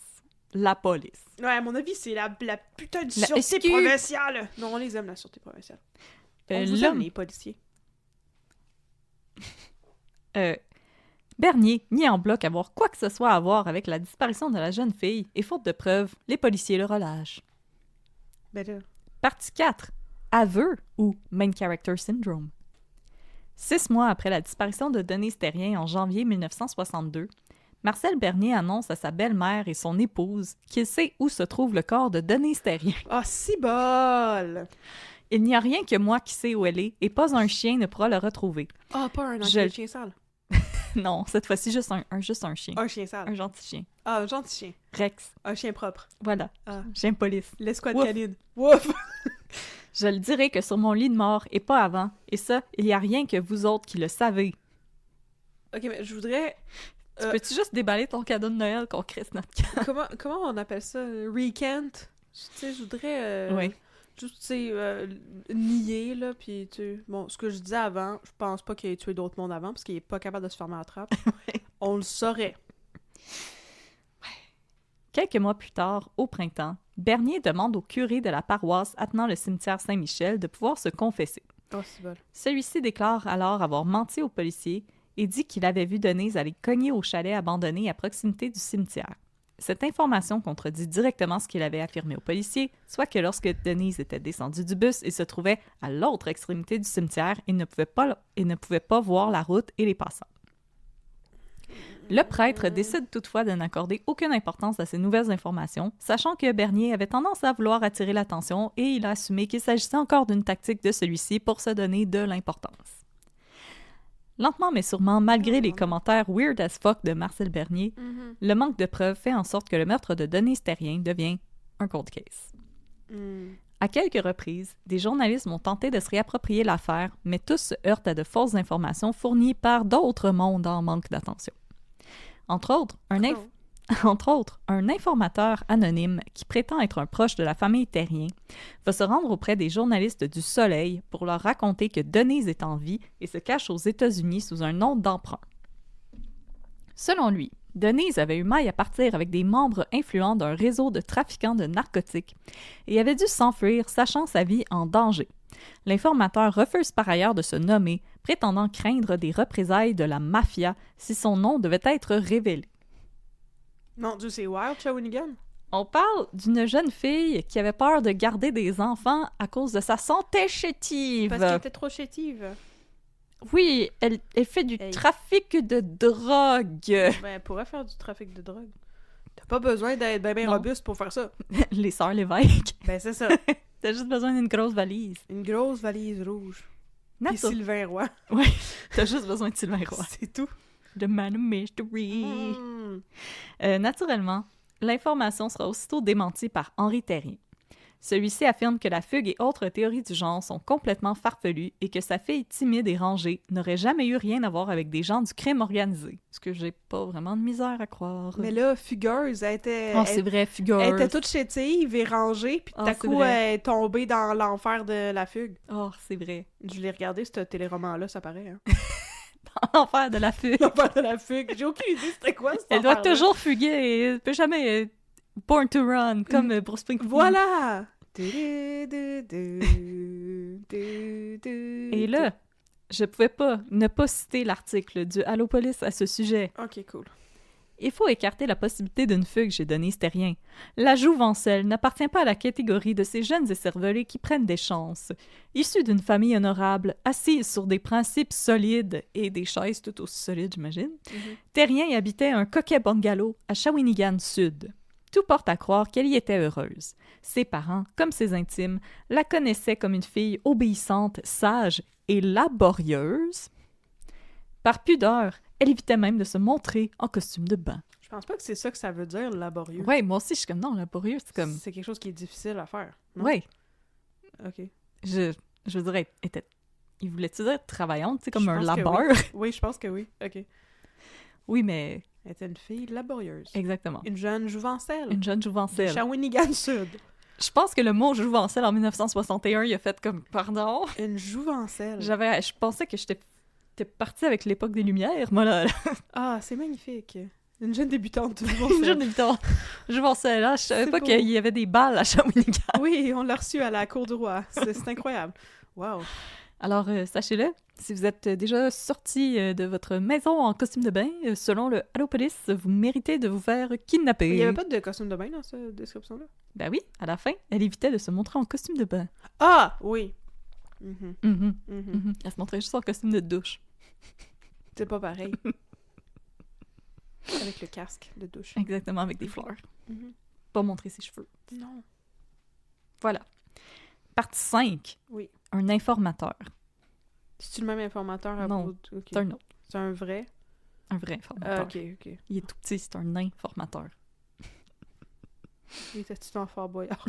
La police. Ouais, à mon avis, c'est la putain de La sûreté SQ. provinciale. Non, on les aime, la sûreté provinciale. On vous aime, L'homme, les policiers. Bernier nie en bloc avoir quoi que ce soit à voir avec la disparition de la jeune fille, et faute de preuves, les policiers le relâchent. Ben là... Partie 4. Aveu ou Main Character Syndrome. 6 mois après la disparition de Denise Terrien en janvier 1962, Marcel Bernier annonce à sa belle-mère et son épouse qu'il sait où se trouve le corps de Denise Terrien. Ah, si bol! Il n'y a rien que moi qui sais où elle est, et pas un chien ne pourra le retrouver. Ah, pas un Je- chien sale. Non, cette fois-ci, juste un chien. Un chien sale. Un gentil chien. Ah, un gentil chien. Rex. Un chien propre. Voilà. Ah. Chien de police. L'escouade Wouf. canine. Wouf! Je le dirai que sur mon lit de mort, et pas avant. Et ça, il n'y a rien que vous autres qui le savez. Ok, mais je voudrais... Tu peux-tu juste déballer ton cadeau de Noël qu'on crisse notre camp? comment on appelle ça? Recant? Tu sais, je voudrais... Oui. Juste, tu sais, nier, là, puis tu sais... Bon, ce que je disais avant, je pense pas qu'il ait tué d'autres mondes avant, parce qu'il est pas capable de se fermer à la trappe. Ouais. On le saurait. Quelques mois plus tard, au printemps, Bernier demande au curé de la paroisse attenant le cimetière Saint-Michel de pouvoir se confesser. Oh, c'est bon. Celui-ci déclare alors avoir menti aux policiers et dit qu'il avait vu Denise aller cogner au chalet abandonné à proximité du cimetière. Cette information contredit directement ce qu'il avait affirmé aux policiers, soit que lorsque Denise était descendue du bus et se trouvait à l'autre extrémité du cimetière, il ne pouvait pas voir la route et les passants. Le prêtre décide toutefois de n'accorder aucune importance à ces nouvelles informations, sachant que Bernier avait tendance à vouloir attirer l'attention et il a assumé qu'il s'agissait encore d'une tactique de celui-ci pour se donner de l'importance. Lentement mais sûrement, malgré les commentaires weird as fuck de Marcel Bernier, le manque de preuves fait en sorte que le meurtre de Denise Terrien devient un cold case. À quelques reprises, des journalistes ont tenté de se réapproprier l'affaire, mais tous se heurtent à de fausses informations fournies par d'autres mondes en manque d'attention. Entre autres, un informateur anonyme qui prétend être un proche de la famille Terrien va se rendre auprès des journalistes du Soleil pour leur raconter que Denise est en vie et se cache aux États-Unis sous un nom d'emprunt. Selon lui, Denise avait eu maille à partir avec des membres influents d'un réseau de trafiquants de narcotiques et avait dû s'enfuir, sachant sa vie en danger. L'informateur refuse par ailleurs de se nommer, prétendant craindre des représailles de la mafia si son nom devait être révélé. Mon Dieu, c'est wild, Shawinigan? On parle d'une jeune fille qui avait peur de garder des enfants à cause de sa santé chétive. Parce qu'elle était trop chétive. Oui, elle fait du trafic de drogue. Ben, elle pourrait faire du trafic de drogue. T'as pas besoin d'être bien robuste pour faire ça. Les sœurs Lévesque. Ben, c'est ça. T'as juste besoin d'une grosse valise. Une grosse valise rouge. Puis Sylvain Roy. Ouais, t'as juste besoin de Sylvain Roy. C'est tout. The Man of Mystery. Naturellement, l'information sera aussitôt démentie par Henri Terrien. Celui-ci affirme que la fugue et autres théories du genre sont complètement farfelues et que sa fille timide et rangée n'aurait jamais eu rien à voir avec des gens du crime organisé. Ce que j'ai pas vraiment de misère à croire. Mais là, fugueuse, elle était... Oh, c'est vrai, fugueuse. Elle était toute chétive et rangée, puis tout à coup, elle est tombée dans l'enfer de la fugue. Oh, c'est vrai. Je l'ai regardé, ce téléroman-là, ça paraît, hein. Dans l'enfer de la fugue. L'enfer de la fugue. J'ai aucune idée c'était quoi, cette Elle doit enfer-là. toujours fuguer et elle peut jamais... Born to Run, comme Bruce Springsteen. Voilà! Et là, je pouvais pas ne pas citer l'article du Allopolis à ce sujet. Ok, cool. Il faut écarter la possibilité d'une fugue chez Denise Terrien. La jouvencelle n'appartient pas à la catégorie de ces jeunes écervelés qui prennent des chances. Issue d'une famille honorable, assise sur des principes solides et des chaises tout aussi solides, j'imagine, Terrien habitait un coquet bungalow à Shawinigan Sud. Tout porte à croire qu'elle y était heureuse. Ses parents, comme ses intimes, la connaissaient comme une fille obéissante, sage et laborieuse. Par pudeur, elle évitait même de se montrer en costume de bain. Je pense pas que c'est ça que ça veut dire, laborieux. Ouais, moi aussi, je suis comme, non, laborieux, c'est comme... C'est quelque chose qui est difficile à faire, non? Ouais. Ok. Je veux dire, il voulait-tu dire travaillante, tu sais, comme Je un pense que labeur? Oui, je pense que oui. Ok. Oui, mais... Elle était une fille laborieuse. Exactement. Une jeune jouvencelle. Une jeune De jouvencelle. Shawinigan Sud. Je pense que le mot jouvencelle en 1961, il a fait comme, pardon? Une jouvencelle. Je pensais que j'étais partie avec l'époque des Lumières, moi, là. Ah, c'est magnifique. Une jeune débutante. Une jeune débutante. Jouvencelle, là. Je savais C'est pas beau. qu'il y avait des balles à Shawinigan. Oui, on l'a reçu à la Cour du Roi. C'est incroyable. Wow. Alors, sachez-le, si vous êtes déjà sorti de votre maison en costume de bain, selon le Allopolis, vous méritez de vous faire kidnapper. Il y avait pas de costume de bain dans cette description-là? Ben oui, à la fin, elle évitait de se montrer en costume de bain. Ah, oui. Elle se montrait juste en costume de douche. C'est pas pareil. Avec le casque de douche. Exactement, avec des fleurs. Pas montrer ses cheveux. Non. Voilà. Partie 5. Oui. Un informateur. C'est-tu le même informateur à Non, propos de... c'est un autre. C'est un vrai? Un vrai informateur. Ah, ok. Il est tout petit, c'est un informateur. Il était-tu en Fort Boyard?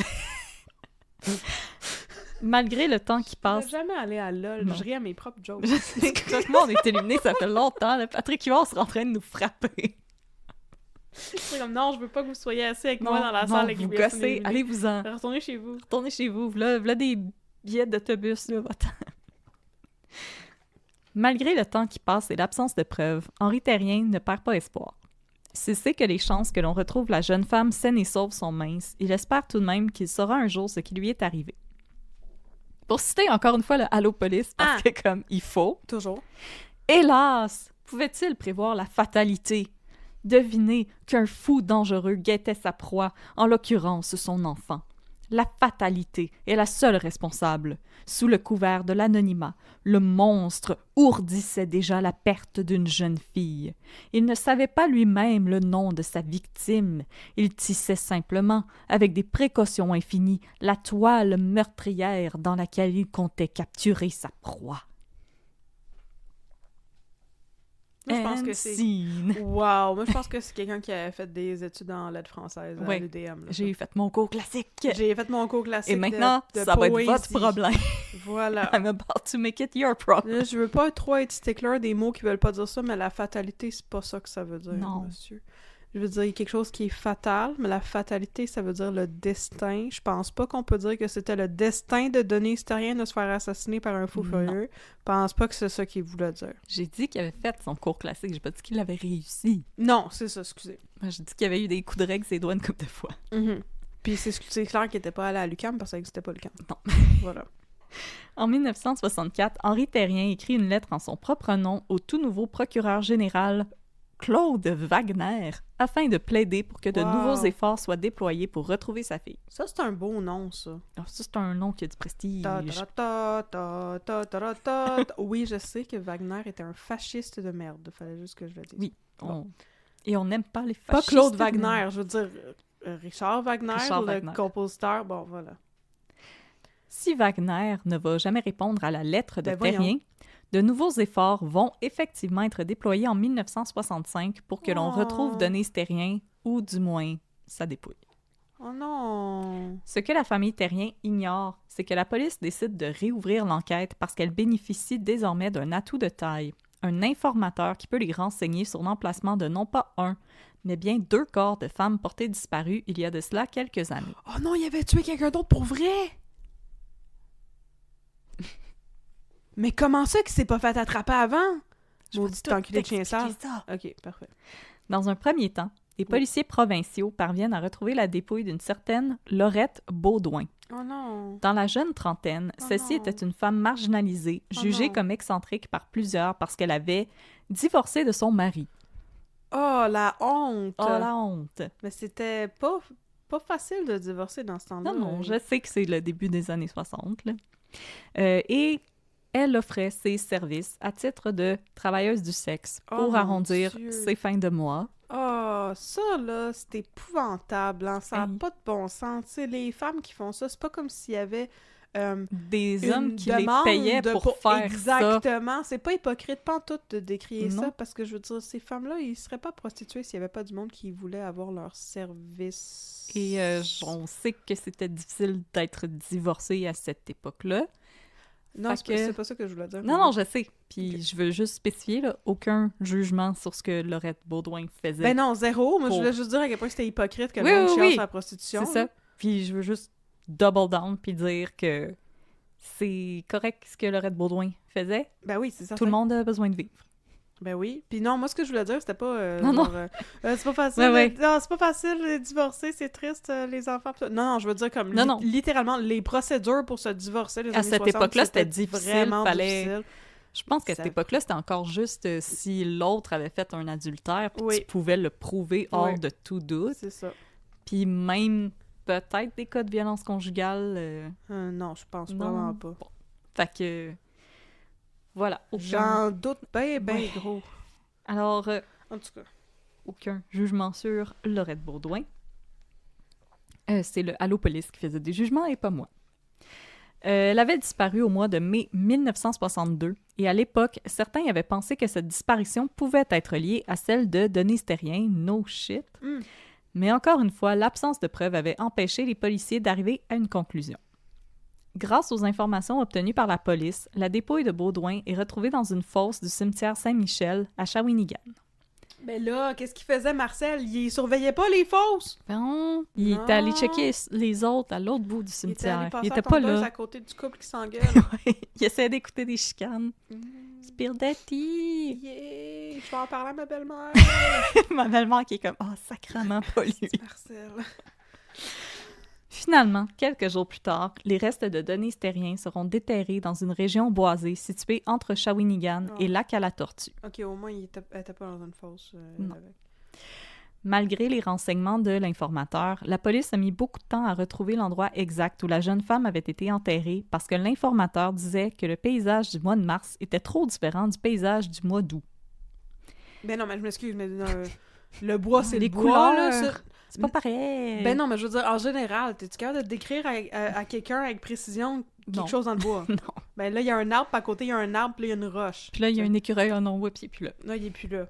Malgré le temps qui Je passe... vais jamais aller à LOL. Non. Je ris à mes propres jokes. Je sais que moi, on est éliminés, ça fait longtemps. Là. Patrick Huard sera en train de nous frapper. C'est comme, non, je veux pas que vous soyez assis avec moi dans la salle avec vous les personnes gossez, éliminées. allez-vous-en. Retournez chez vous. Retournez chez vous. Voilà des billets d'autobus, là, va-t'en. Malgré le temps qui passe et l'absence de preuves, Henri Terrien ne perd pas espoir. S'il sait que les chances que l'on retrouve la jeune femme saine et sauve sont minces, il espère tout de même qu'il saura un jour ce qui lui est arrivé. Pour citer encore une fois le Allopolis, parce que comme il faut... Toujours. Hélas! Pouvait-il prévoir la fatalité? Deviner qu'un fou dangereux guettait sa proie, en l'occurrence son enfant. La fatalité est la seule responsable. Sous le couvert de l'anonymat, le monstre ourdissait déjà la perte d'une jeune fille. Il ne savait pas lui-même le nom de sa victime. Il tissait simplement, avec des précautions infinies, la toile meurtrière dans laquelle il comptait capturer sa proie. Moi, je pense que c'est... Wow! Moi, je pense que c'est quelqu'un qui a fait des études en lettres françaises à l'UDM. J'ai fait mon cours classique. J'ai fait mon cours classique. Et maintenant, de ça va être poésie. votre problème. Voilà. I'm about to make it your problem. Là, je veux pas trop être stickler des mots qui veulent pas dire ça, mais la fatalité, c'est pas ça que ça veut dire, Non. monsieur. Je veux dire, il y a quelque chose qui est fatal, mais la fatalité, ça veut dire le destin. Je pense pas qu'on peut dire que c'était le destin de Denise Terrien de se faire assassiner par un fou furieux. Je pense pas que c'est ça qu'il voulait dire. J'ai dit qu'il avait fait son cours classique, j'ai pas dit qu'il avait réussi. Non, c'est ça, excusez. Moi, j'ai dit qu'il y avait eu des coups de règle ses doigts une couple de fois. Puis c'est clair qu'il était pas allé à l'UQAM parce que ça n'existait pas l'UQAM. Non. Voilà. En 1964, Henri Terrien écrit une lettre en son propre nom au tout nouveau procureur général Claude Wagner, afin de plaider pour que de Wow. nouveaux efforts soient déployés pour retrouver sa fille. Ça, c'est un beau nom, ça. Alors, ça, c'est un nom qui a du prestige. Oui, je sais que Wagner était un fasciste de merde. Fallait juste que je le dise. Oui. Bon. Et on n'aime pas les Pas fascistes. Claude Wagner, je veux dire Richard Wagner, Richard le Wagner. compositeur. Bon, voilà. Si Wagner ne va jamais répondre à la lettre de Ben voyons. Terrien, de nouveaux efforts vont effectivement être déployés en 1965 pour que l'on Oh. retrouve Denise Terrien, ou du moins sa dépouille. Oh non! Ce que la famille Terrien ignore, c'est que la police décide de réouvrir l'enquête parce qu'elle bénéficie désormais d'un atout de taille, un informateur qui peut les renseigner sur l'emplacement de non pas un, mais bien 2 corps de femmes portées disparues il y a de cela quelques années. Oh non, il avait tué quelqu'un d'autre pour vrai! Mais comment ça qu'il s'est pas fait attraper avant? Maudit enculé de chien sale. Ok, parfait. Dans un premier temps, les policiers provinciaux parviennent à retrouver la dépouille d'une certaine Laurette Baudouin. Oh non! Dans la jeune trentaine, Oh celle-ci non. était une femme marginalisée, Oh jugée non. comme excentrique par plusieurs parce qu'elle avait divorcé de son mari. Oh, la honte! Oh la honte! Mais c'était pas facile de divorcer dans ce temps-là. Non, je sais que c'est le début des années 60. Là. Et elle offrait ses services à titre de travailleuse du sexe Oh, pour mon arrondir Dieu. ses fins de mois. Oh, ça, là, c'est épouvantable. Hein? Ça n'a Hey. pas de bon sens. Tu sais, les femmes qui font ça, c'est pas comme s'il y avait Des une hommes qui les demande payaient pour faire ça. Exactement. C'est pas hypocrite, pantoute, de décrier Non. ça, parce que, je veux dire, ces femmes-là, ils seraient pas prostituées s'il y avait pas du monde qui voulait avoir leur service. Et on sait que c'était difficile d'être divorcé à cette époque-là. Non, fait c'est que- c'est pas ça que je voulais dire. Non, je sais. Puis je veux juste spécifier, là, aucun jugement sur ce que Laurette Baudouin faisait. Ben non, zéro. Moi, Pour- je voulais juste dire à quel point c'était hypocrite que Oui, le monde oui, chiale oui. sur la prostitution. C'est ça. Puis je veux juste double down puis dire que c'est correct ce que Laurette Baudouin faisait. Ben oui, c'est ça. Tout le monde a besoin de vivre. Ben oui. Puis non, moi, ce que je voulais dire, c'était pas... Non, non. genre, c'est pas facile. Ouais, ouais. Non, c'est pas facile de divorcer, c'est triste, les enfants. pis tout. Non, je veux dire comme... Non, non. Littéralement, les procédures pour se divorcer, les À années cette 60, époque-là, c'était difficile, vraiment fallait- difficile. Je pense qu'à Ça- cette époque-là, c'était encore juste si l'autre avait fait un adultère, puis Oui. tu pouvais le prouver hors Oui. de tout doute. C'est ça. Puis même peut-être des cas de violence conjugale. Non, je pense Non. vraiment pas. Fait que voilà. aucun- J'en doute ben Ouais. gros. Alors, En tout cas. aucun jugement sur Laurette Baudouin. C'est le Allo Police qui faisait des jugements et pas moi. Elle avait disparu au mois de mai 1962 et à l'époque, certains avaient pensé que cette disparition pouvait être liée à celle de Denise Terrien, no shit. Mm. Mais encore une fois, l'absence de preuves avait empêché les policiers d'arriver à une conclusion. Grâce aux informations obtenues par la police, la dépouille de Baudouin est retrouvée dans une fosse du cimetière Saint-Michel à Shawinigan. Ben là, qu'est-ce qu'il faisait, Marcel? Il surveillait pas les fosses! Non, il était allé checker les autres à l'autre bout du Il était allé cimetière. passer Il la était pas tondeuse là. à côté du couple qui s'engueule. Il essayait d'écouter des chicanes. Spirdati! Yeah! Je vais en parler à ma belle-mère! Ma belle-mère qui est comme « Oh, sacrément pas lui! Petit Marcel. » Finalement, quelques jours plus tard, les restes de Denise Terrien seront déterrés dans une région boisée située entre Shawinigan et Oh. Lac-à-la-Tortue. Ok, au moins, elle était pas dans une fosse. Non. avec. Malgré les renseignements de l'informateur, la police a mis beaucoup de temps à retrouver l'endroit exact où la jeune femme avait été enterrée parce que l'informateur disait que le paysage du mois de mars était trop différent du paysage du mois d'août. Ben non, mais je m'excuse, mais le bois, c'est les le bois, là. couleurs. ça- C'est pas pareil! Ben non, mais je veux dire, en général, t'es-tu capable de décrire à quelqu'un avec précision quelque Non. chose dans le bois? Non. Ben là, il y a un arbre, puis à côté, il y a un arbre, puis là, il y a une roche. Puis là, il y a un écureuil, oh non, puis puis là. Là, il est plus là.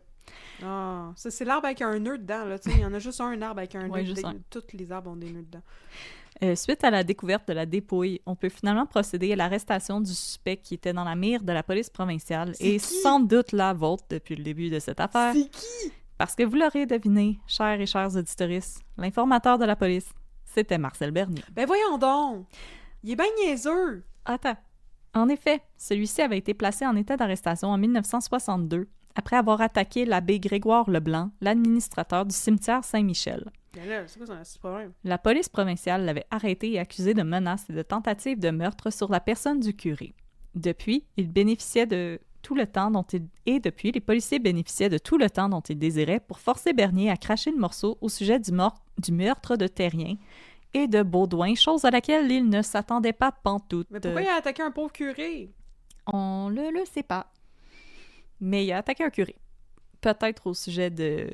Ah, ça, c'est l'arbre avec un nœud dedans, là, tu sais. Il y en a juste un arbre avec un Ouais, nœud. juste un. Tous les arbres ont des nœuds dedans. Suite à la découverte de la dépouille, on peut finalement procéder à l'arrestation du suspect qui était dans la mire de la police provinciale C'est et qui? sans doute la vôtre depuis le début de cette affaire. C'est qui? Parce que vous l'aurez deviné, chers et chers auditoristes, l'informateur de la police, c'était Marcel Bernier. Ben voyons donc! Il est bien niaiseux! Attends. En effet, celui-ci avait été placé en état d'arrestation en 1962 après avoir attaqué l'abbé Grégoire Leblanc, l'administrateur du cimetière Saint-Michel. Ben là, c'est quoi son problème? La police provinciale l'avait arrêté et accusé de menaces et de tentatives de meurtre sur la personne du curé. Depuis, il bénéficiait de depuis, les policiers bénéficiaient de tout le temps dont ils désiraient pour forcer Bernier à cracher le morceau au sujet du meurtre de Terrien et de Baudouin, chose à laquelle il ne s'attendait pas pantoute. Mais pourquoi il a attaqué un pauvre curé? On le sait pas. Mais il a attaqué un curé. Peut-être au sujet de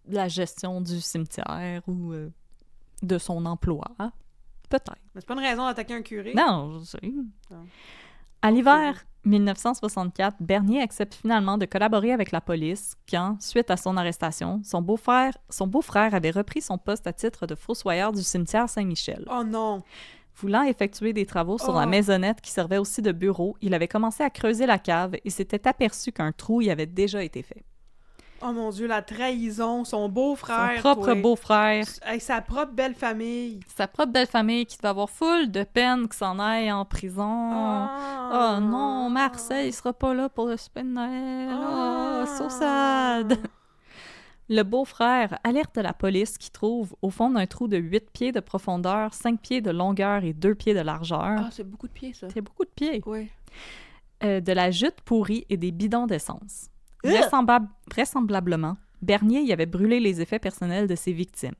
la gestion du cimetière ou de son emploi. Peut-être. Mais c'est pas une raison d'attaquer un curé. Non, je sais. Non. À l'hiver 1964, Bernier accepte finalement de collaborer avec la police quand, suite à son arrestation, son beau-frère avait repris son poste à titre de fossoyeur du cimetière Saint-Michel. Oh non! Voulant effectuer des travaux sur la maisonnette qui servait aussi de bureau, il avait commencé à creuser la cave et s'était aperçu qu'un trou y avait déjà été fait. Oh mon Dieu, la trahison, son beau-frère. Son propre beau-frère. Avec sa propre belle famille. Sa propre belle famille qui devait avoir full de peine qui s'en aille en prison. Oh non, Marseille sera pas là pour le souper de Noël. Oh, so sad. Le beau-frère alerte la police qui trouve, au fond d'un trou de 8 pieds de profondeur, 5 pieds de longueur et 2 pieds de largeur. Ah, c'est beaucoup de pieds, ça. C'est beaucoup de pieds. Oui. De la jute pourrie et des bidons d'essence. Vraisemblablement, Bernier y avait brûlé les effets personnels de ses victimes.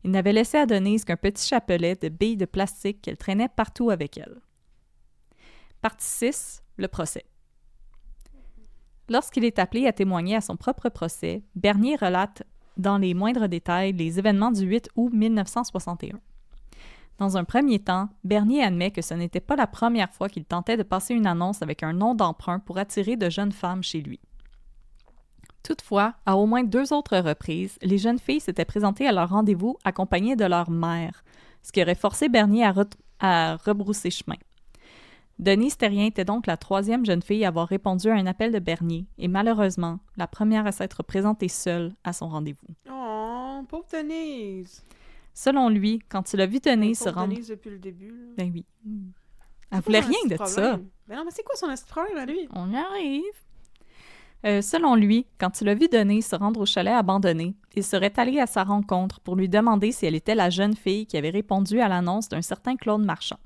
Il n'avait laissé à Denise qu'un petit chapelet de billes de plastique qu'elle traînait partout avec elle. Partie 6. Le procès. Lorsqu'il est appelé à témoigner à son propre procès, Bernier relate dans les moindres détails les événements du 8 août 1961. Dans un premier temps, Bernier admet que ce n'était pas la première fois qu'il tentait de passer une annonce avec un nom d'emprunt pour attirer de jeunes femmes chez lui. Toutefois, à au moins 2 autres reprises, les jeunes filles s'étaient présentées à leur rendez-vous accompagnées de leur mère, ce qui aurait forcé Bernier à rebrousser chemin. Denise Terrien était donc la 3e jeune fille à avoir répondu à un appel de Bernier et malheureusement, la première à s'être présentée seule à son rendez-vous. Oh, pauvre Denise! Selon lui, quand il a vu Denise se rendre... Denise depuis le début. Là. Ben oui. Elle voulait rien de ça. Ben non, mais c'est quoi son problème à lui? On y arrive. Selon lui, quand il a vu Denise se rendre au chalet abandonné, il serait allé à sa rencontre pour lui demander si elle était la jeune fille qui avait répondu à l'annonce d'un certain Claude Marchand.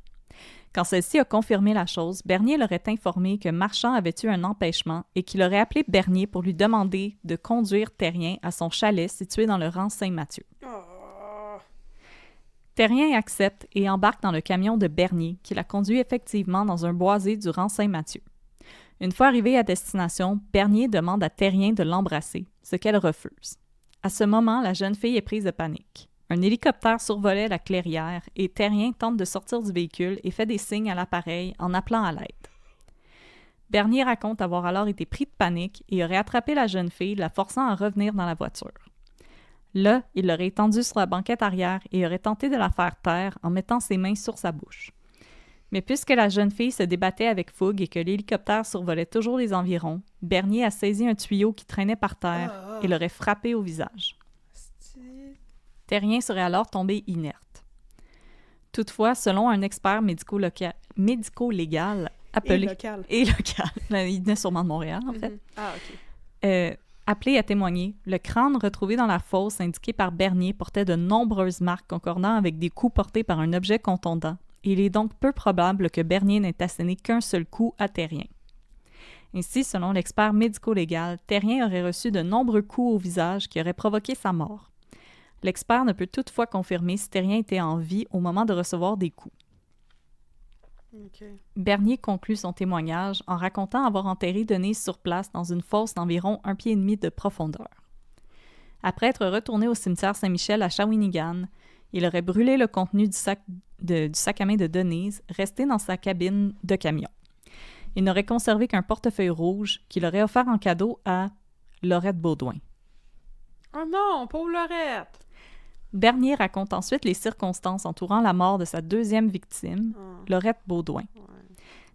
Quand celle-ci a confirmé la chose, Bernier l'aurait informé que Marchand avait eu un empêchement et qu'il aurait appelé Bernier pour lui demander de conduire Terrien à son chalet situé dans le rang Saint-Mathieu. Terrien accepte et embarque dans le camion de Bernier, qui la conduit effectivement dans un boisé du rang Saint-Mathieu. Une fois arrivé à destination, Bernier demande à Terrien de l'embrasser, ce qu'elle refuse. À ce moment, la jeune fille est prise de panique. Un hélicoptère survolait la clairière et Terrien tente de sortir du véhicule et fait des signes à l'appareil en appelant à l'aide. Bernier raconte avoir alors été pris de panique et aurait attrapé la jeune fille, la forçant à revenir dans la voiture. Là, il l'aurait étendue sur la banquette arrière et aurait tenté de la faire taire en mettant ses mains sur sa bouche. Mais puisque la jeune fille se débattait avec fougue et que l'hélicoptère survolait toujours les environs, Bernier a saisi un tuyau qui traînait par terre et l'aurait frappé au visage. Terrien serait alors tombé inerte. Toutefois, selon un expert médico-légal appelé... Et local. Il venait sûrement de Montréal, en fait. Ah, OK. Appelé à témoigner, le crâne retrouvé dans la fosse indiqué par Bernier portait de nombreuses marques concordant avec des coups portés par un objet contondant. Il est donc peu probable que Bernier n'ait asséné qu'un seul coup à Terrien. Ainsi, selon l'expert médico-légal, Terrien aurait reçu de nombreux coups au visage qui auraient provoqué sa mort. L'expert ne peut toutefois confirmer si Terrien était en vie au moment de recevoir des coups. Okay. Bernier conclut son témoignage en racontant avoir enterré Denise sur place dans une fosse d'environ 1,5 pied de profondeur. Après être retourné au cimetière Saint-Michel à Shawinigan, il aurait brûlé le contenu du sac à main de Denise, resté dans sa cabine de camion. Il n'aurait conservé qu'un portefeuille rouge qu'il aurait offert en cadeau à Laurette Baudouin. Oh non, pauvre Laurette! Bernier raconte ensuite les circonstances entourant la mort de sa 2e victime, Laurette Baudouin. Ouais.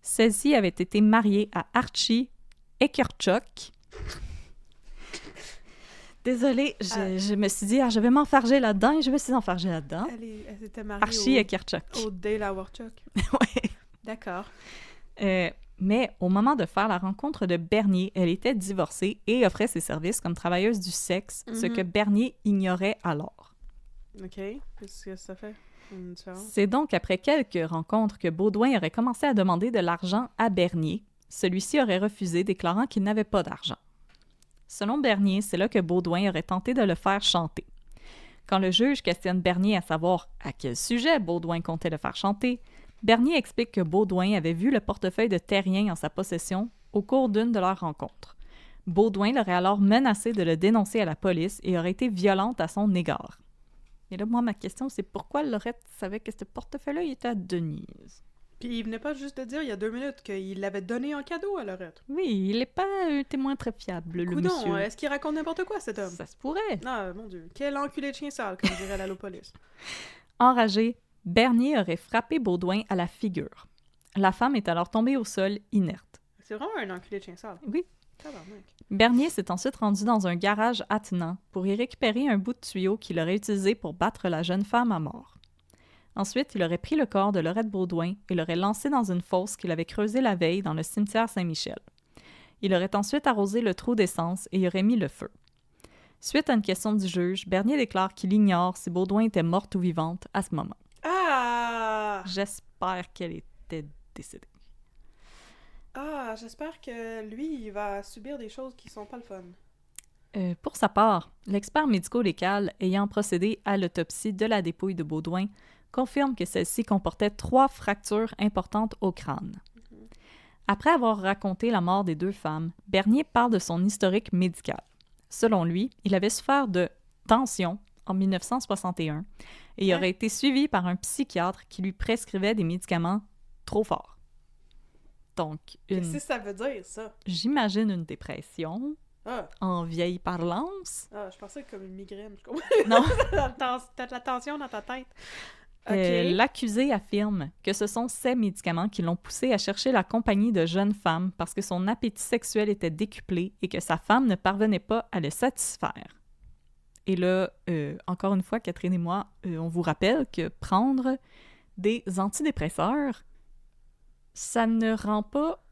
Celle-ci avait été mariée à Archie Ekerchuk. Désolée, je me suis dit, je vais m'enfarger là-dedans et je me suis enfargée là-dedans. Elle s'était mariée Archie Ekerchuk. Au Dale Howard-Chuck. Oui. D'accord. Mais au moment de faire la rencontre de Bernier, elle était divorcée et offrait ses services comme travailleuse du sexe, ce que Bernier ignorait alors. OK. Qu'est-ce que ça fait? Une différence? C'est donc après quelques rencontres que Baudouin aurait commencé à demander de l'argent à Bernier, celui-ci aurait refusé, déclarant qu'il n'avait pas d'argent. Selon Bernier, c'est là que Baudouin aurait tenté de le faire chanter. Quand le juge questionne Bernier à savoir à quel sujet Baudouin comptait le faire chanter, Bernier explique que Baudouin avait vu le portefeuille de Terrien en sa possession au cours d'une de leurs rencontres. Baudouin l'aurait alors menacé de le dénoncer à la police et aurait été violente à son égard. Et là, moi, ma question, c'est pourquoi Lorette savait que ce portefeuille-là il était à Denise? Puis il venait pas juste de dire il y a 2 minutes qu'il l'avait donné en cadeau à Lorette. Oui, il n'est pas un témoin très fiable, le Coudon, monsieur. est-ce qu'il raconte n'importe quoi, cet homme? Ça se pourrait. Ah, mon Dieu. Quel enculé de chien sale, comme dirait l'allopolice. Enragé, Bernier aurait frappé Baudouin à la figure. La femme est alors tombée au sol, inerte. C'est vraiment un enculé de chien sale. Oui. Tabarnak. Bernier s'est ensuite rendu dans un garage attenant pour y récupérer un bout de tuyau qu'il aurait utilisé pour battre la jeune femme à mort. Ensuite, il aurait pris le corps de Lorette Baudouin et l'aurait lancé dans une fosse qu'il avait creusée la veille dans le cimetière Saint-Michel. Il aurait ensuite arrosé le trou d'essence et y aurait mis le feu. Suite à une question du juge, Bernier déclare qu'il ignore si Baudouin était morte ou vivante à ce moment. Ah! J'espère qu'elle était décédée. Ah, j'espère que lui, il va subir des choses qui sont pas le fun. Pour sa part, l'expert médico-légal ayant procédé à l'autopsie de la dépouille de Baudouin confirme que celle-ci comportait 3 fractures importantes au crâne. Après avoir raconté la mort des 2 femmes, Bernier parle de son historique médical. Selon lui, il avait souffert de tension en 1961 et il aurait été suivi par un psychiatre qui lui prescrivait des médicaments trop forts. Donc, Qu'est-ce que ça veut dire, ça? j'imagine une dépression Ah, en vieille parlance. je pensais comme une migraine. Je comprends. Non. T'as de la tension dans ta tête. OK. L'accusé affirme que ce sont ces médicaments qui l'ont poussé à chercher la compagnie de jeunes femmes parce que son appétit sexuel était décuplé et que sa femme ne parvenait pas à le satisfaire. Et là, encore une fois, Catherine et moi, on vous rappelle que prendre des antidépresseurs, ça ne rend pas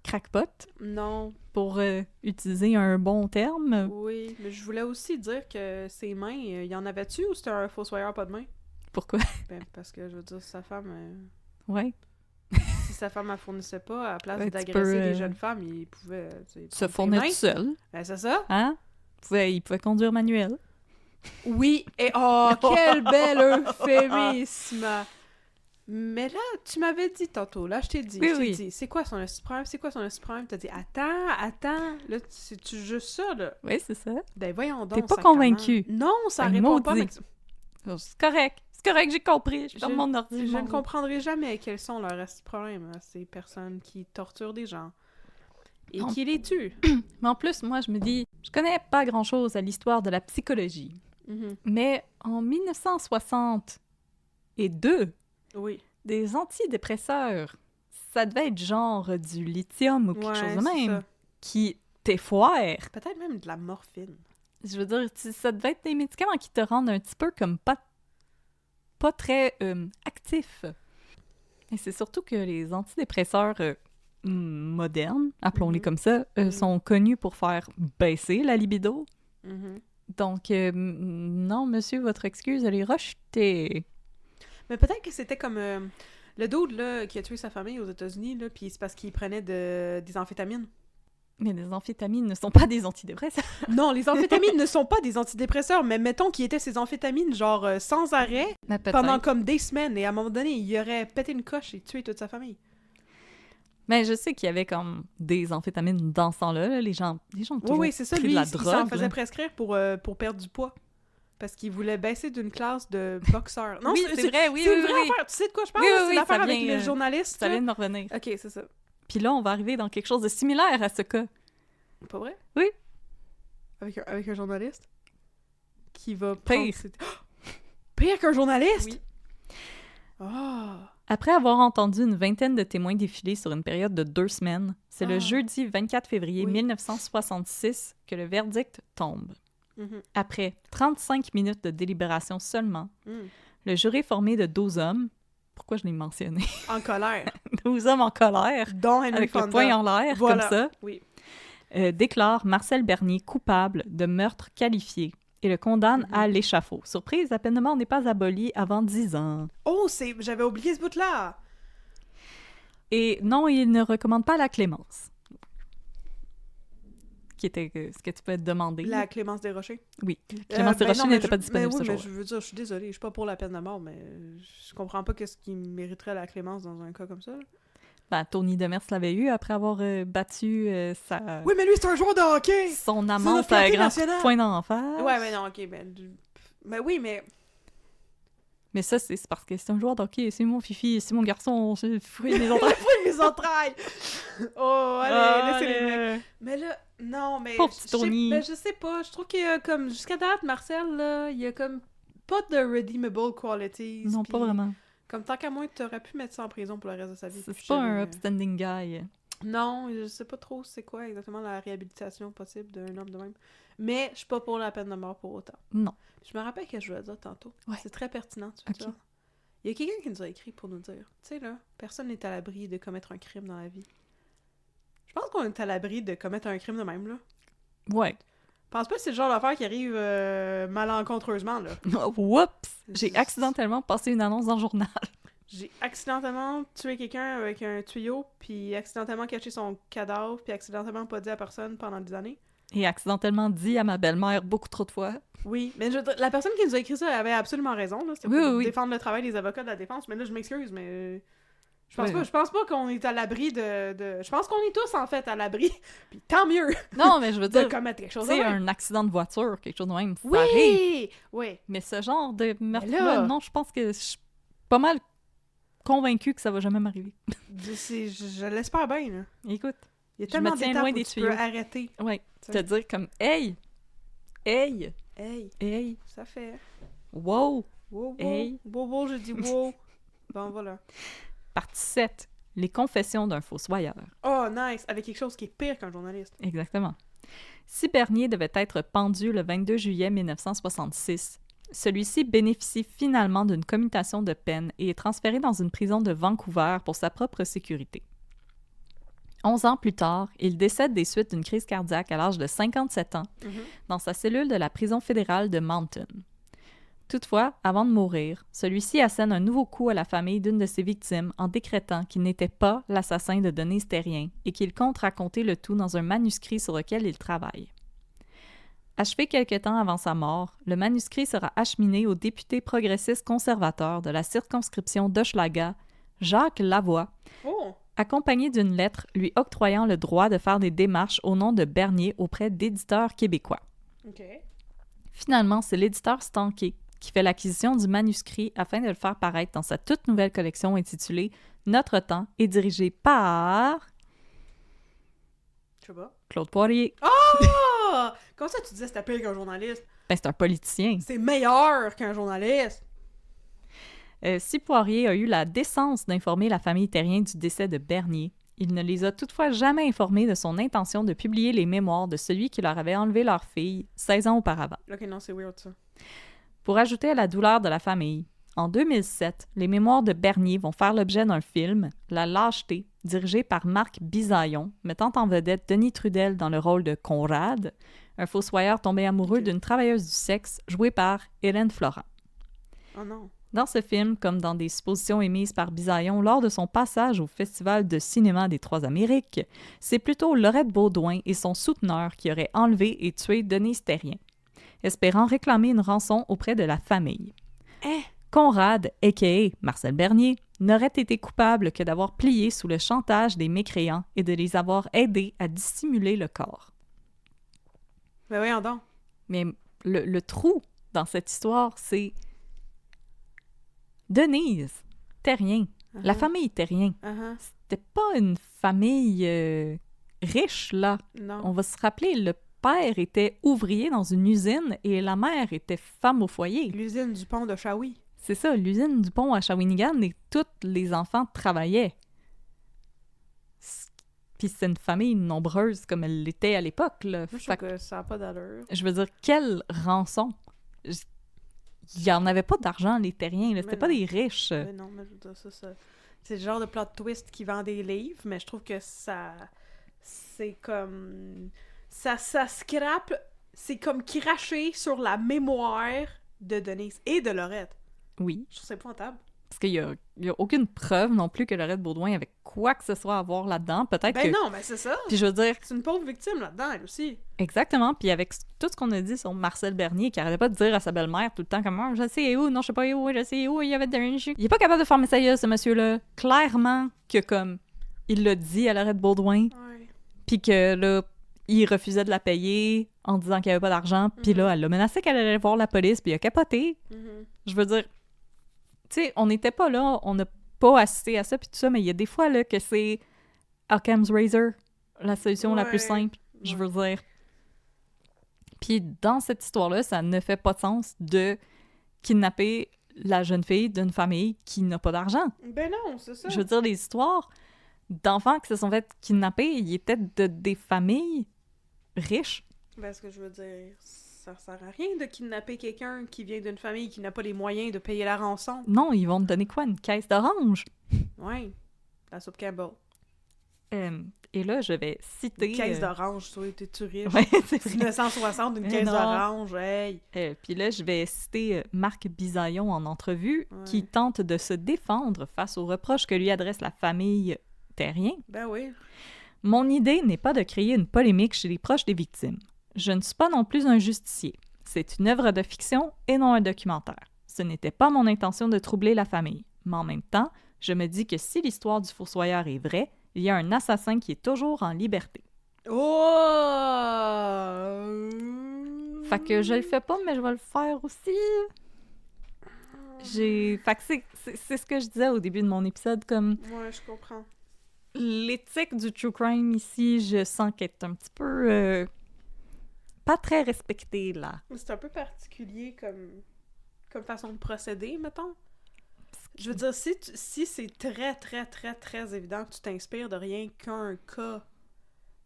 crackpot, Non. pour utiliser un bon terme. Oui, mais je voulais aussi dire que ses mains, il y en avait-tu ou c'était un fossoyeur pas de main? Pourquoi? Ben, parce que, je veux dire, sa femme... Ouais. si sa femme ne fournissait pas, à la place Ben, tu d'agresser peux, les jeunes femmes, il pouvait... Se fournir tout seul. Ben, c'est ça? Hein? Il pouvait conduire manuel. Oui, et oh, quel bel euphémisme! Mais là, tu m'avais dit tantôt, là, je t'ai dit, c'est quoi son problème? C'est quoi son problème? T'as dit, attends, là, c'est-tu juste ça, là? Oui, c'est ça. Ben, voyons donc, T'es pas sacrément. convaincu. Non, ça Ben, répond pas. maudit. C'est correct, j'ai compris. Je ferme mon ordi. Je ne comprendrai jamais quels sont leurs problèmes à ces personnes qui torturent des gens et qui les tuent. Mais en plus, moi, je me dis, je connais pas grand-chose à l'histoire de la psychologie. Mhm. Mais en 1962, Oui. des antidépresseurs, ça devait être genre du lithium ou quelque chose de c'est même, ça. qui t'effoire. Peut-être même de la morphine. Je veux dire, ça devait être des médicaments qui te rendent un petit peu comme pas très actifs. Et c'est surtout que les antidépresseurs modernes, appelons-les comme ça, sont connus pour faire baisser la libido. Mhm. Donc, non, monsieur, votre excuse, elle est rejetée. Mais peut-être que c'était comme le dude là, qui a tué sa famille aux États-Unis, là, puis c'est parce qu'il prenait des amphétamines. Mais les amphétamines ne sont pas des antidépresseurs. Non, les amphétamines ne sont pas des antidépresseurs, mais mettons qu'il était ces amphétamines, genre sans arrêt, Mais pendant comme des semaines, et à un moment donné, il aurait pété une coche et tué toute sa famille. Mais je sais qu'il y avait comme des amphétamines dans ce temps-là. Là. Les gens ont toujours Oui, c'est ça. pris Lui, de la il s'en drogue. faisait là. prescrire pour perdre du poids. Parce qu'il voulait baisser d'une classe de boxeurs. Non, Oui, c'est vrai, oui, c'est oui, une vraie oui. affaire. Tu sais de quoi je parle? Oui, là? oui, C'est oui, l'affaire ça avec vient, le journaliste. Ça là. vient de me revenir. Ok, c'est ça. Puis là, on va arriver dans quelque chose de similaire à ce cas. Pas vrai? Oui. Avec un journaliste? Qui va Pire. Pire qu'un journaliste? Oui. Ah! Après avoir entendu une vingtaine de témoins défiler sur une période de 2 semaines, c'est le Ah. jeudi 24 février Oui. 1966 que le verdict tombe. Mhm. Après 35 minutes de délibération seulement, Mm. le jury formé de 12 hommes, pourquoi je l'ai mentionné? En colère. 12 hommes en colère, Dont Henry avec le Fonda. poing en l'air, Voilà. comme ça, Oui. déclare Marcel Bernier coupable de meurtre qualifié et le condamne Mhm. à l'échafaud. Surprise, la peine de mort n'est pas abolie avant 10 ans. Oh, j'avais oublié ce bout-là! Et non, il ne recommande pas la clémence. qui était ce que tu peux te demander. La Clémence Desrochers. Oui. Clémence Desrochers n'était pas disponible mais oui, ce mais jour-là. je veux dire, je suis désolée, je suis pas pour la peine de mort, mais je comprends pas qu'est-ce qui mériterait la clémence dans un cas comme ça. Là. Ben, Tony Demers l'avait eu après avoir battu sa... Oui, mais lui, c'est un joueur de hockey! son amante notre à fierté grand nationale. point d'en face. Ouais, mais non, ok, mais oui, mais... Mais ça, c'est parce que c'est un joueur de hockey, c'est mon fifi, c'est mon garçon, c'est fruit des entrailles. Oui, les entrailles! Oh, allez, laissez-les mecs. Mais là, non, mais... Pauvre petit Tony. Je sais pas, je trouve qu'il y a comme... Jusqu'à date, Marcel, là, il y a comme pas de redeemable qualities. Non, pis pas vraiment. Comme tant qu'à moi, t'aurais pu mettre ça en prison pour le reste de sa vie. C'est pas un upstanding guy. Non, je sais pas trop c'est quoi exactement la réhabilitation possible d'un homme de même. Mais je suis pas pour la peine de mort pour autant. Non. Je me rappelle que je voulais dire tantôt. Ouais. C'est très pertinent, tu vois. Ok. Il y a quelqu'un qui nous a écrit pour nous dire, tu sais là, personne n'est à l'abri de commettre un crime dans la vie. Je pense qu'on est à l'abri de commettre un crime de même, là. Ouais. Je pense pas que c'est le genre d'affaire qui arrive malencontreusement, là. Oups! J'ai accidentellement passé une annonce dans le journal. J'ai accidentellement tué quelqu'un avec un tuyau, puis accidentellement caché son cadavre, puis accidentellement pas dit à personne pendant des années. Et accidentellement dit à ma belle-mère beaucoup trop de fois. Oui, mais la personne qui nous a écrit ça avait absolument raison, là. C'était Oui, pour oui. défendre le travail des avocats de la défense, mais là, je m'excuse, mais... Oui. Je pense pas qu'on est à l'abri de... Je pense qu'on est tous, en fait, à l'abri, puis tant mieux Non, mais je veux de dire, commettre quelque chose de c'est même. un accident de voiture, quelque chose de même, ça arrive. Oui! Oui. Mais ce genre de meurtre-là, là- non, je pense que je suis pas mal convaincue que ça va jamais m'arriver. Je l'espère bien, là. Écoute, Il y a Je tellement me tiens d'étapes loin où des tu peux tuyaux. arrêter. ouais, T'sais. te dire comme « Hey! Hey! Hey, Hey! ça fait... Wow! Wow, wow. Hey. Wow, wow, je dis wow. Bon, voilà. » Partie 7. Les confessions d'un fossoyeur. Oh, nice! Avec quelque chose qui est pire qu'un journaliste. Exactement. Si Bernier devait être pendu le 22 juillet 1966, celui-ci bénéficie finalement d'une commutation de peine et est transféré dans une prison de Vancouver pour sa propre sécurité. 11 ans plus tard, il décède des suites d'une crise cardiaque à l'âge de 57 ans dans sa cellule de la prison fédérale de Mountain. Toutefois, avant de mourir, celui-ci assène un nouveau coup à la famille d'une de ses victimes en décrétant qu'il n'était pas l'assassin de Denise Terrien et qu'il compte raconter le tout dans un manuscrit sur lequel il travaille. Achevé quelque temps avant sa mort, le manuscrit sera acheminé au député progressiste conservateur de la circonscription d'Hochelaga, Jacques Lavoie, Oh! accompagné d'une lettre lui octroyant le droit de faire des démarches au nom de Bernier auprès d'éditeurs québécois. OK. Finalement, c'est l'éditeur Stanké qui fait l'acquisition du manuscrit afin de le faire paraître dans sa toute nouvelle collection intitulée Notre temps et dirigée par Je sais pas. Claude Poirier. Oh! Comment ça tu disais que c'était pire qu'un journaliste? Ben, c'est un politicien. C'est meilleur qu'un journaliste! Si Poirier a eu la décence d'informer la famille Terrien du décès de Bernier, il ne les a toutefois jamais informés de son intention de publier les mémoires de celui qui leur avait enlevé leur fille 16 ans auparavant. Ok, non, c'est weird, ça. Pour ajouter à la douleur de la famille, en 2007, les mémoires de Bernier vont faire l'objet d'un film, La Lâcheté, dirigé par Marc Bisaillon, mettant en vedette Denis Trudel dans le rôle de Conrad, un fossoyeur tombé amoureux d'une travailleuse du sexe jouée par Hélène Florent. Oh non. Dans ce film, comme dans des suppositions émises par Bisaillon lors de son passage au Festival de cinéma des Trois-Amériques, c'est plutôt Laurette Baudouin et son souteneur qui auraient enlevé et tué Denise Terrien, espérant réclamer une rançon auprès de la famille. Conrad, a.k.a. Marcel Bernier, n'aurait été coupable que d'avoir plié sous le chantage des mécréants et de les avoir aidés à dissimuler le corps. Mais voyons donc. Mais le trou dans cette histoire, c'est Denise Terrien, la famille Terrien. C'était pas une famille riche, là. Non. On va se rappeler, le père était ouvrier dans une usine et la mère était femme au foyer. L'usine du pont de Shawi. C'est ça, l'usine du pont à Shawinigan et tous les enfants travaillaient. Puis c'est une famille nombreuse comme elle l'était à l'époque, là. Moi, je trouve que ça n'a pas d'allure. Je veux dire, quelle rançon? Il n'y en avait pas d'argent, les terriens, là. C'était pas non. des riches. Mais non, mais je veux dire, ça... C'est le genre de plot twist qui vend des livres, mais je trouve que ça... C'est comme... Ça scrape... C'est comme cracher sur la mémoire de Denise et de Laurette. Oui, Je trouve ça épouvantable. parce qu'il y a aucune preuve non plus que Laurette Baudouin avait quoi que ce soit à voir là-dedans. Peut-être que... Ben non, mais c'est ça. Puis je veux dire... C'est une pauvre victime là-dedans, elle aussi. Exactement. Puis avec tout ce qu'on a dit sur Marcel Bernier, qui arrêtait pas de dire à sa belle-mère tout le temps comme « Je sais où, non, je sais pas où, je sais où, il y avait un jus. » Il est pas capable de fermer sa gueule, ce monsieur-là. Clairement que comme il l'a dit à Lorette Baudouin, Ouais. puis que là, il refusait de la payer en disant qu'il y avait pas d'argent. Puis là, elle l'a menacé qu'elle allait voir la police, puis il a capoté. Je veux dire, tu sais, on n'était pas là, on n'a pas assisté à ça, puis tout ça, mais il y a des fois là que c'est Occam's Razor, la solution la plus simple, je veux dire. Puis dans cette histoire-là, ça ne fait pas de sens de kidnapper la jeune fille d'une famille qui n'a pas d'argent. Ben non, c'est ça. Je veux dire, les histoires d'enfants qui se sont fait kidnapper, ils étaient de des familles riches. Ben, ce que je veux dire, ça sert à rien de kidnapper quelqu'un qui vient d'une famille qui n'a pas les moyens de payer la rançon. Non, ils vont te donner quoi? Une caisse d'orange? Ouais, la soupe Campbell. Et là, je vais citer... Une caisse d'orange, toi, t'es-tu riche? Ouais, c'est vrai. 1960, une caisse non. d'orange, hey! Puis là, je vais citer Marc Bisaillon en entrevue, qui tente de se défendre face aux reproches que lui adresse la famille Terrien. Ben oui. Mon idée n'est pas de créer une polémique chez les proches des victimes. Je ne suis pas non plus un justicier. C'est une œuvre de fiction et non un documentaire. Ce n'était pas mon intention de troubler la famille. Mais en même temps, je me dis que si l'histoire du fossoyeur est vraie, il y a un assassin qui est toujours en liberté. Oh! Fait que je le fais pas, mais je vais le faire aussi. Fait que c'est ce que je disais au début de mon épisode, comme... Ouais, je comprends. L'éthique du true crime ici, je sens qu'elle est un petit peu... pas très respectée, là. C'est un peu particulier comme façon de procéder, mettons. Je veux dire, si c'est très, très, très, très évident que tu t'inspires de rien qu'un cas,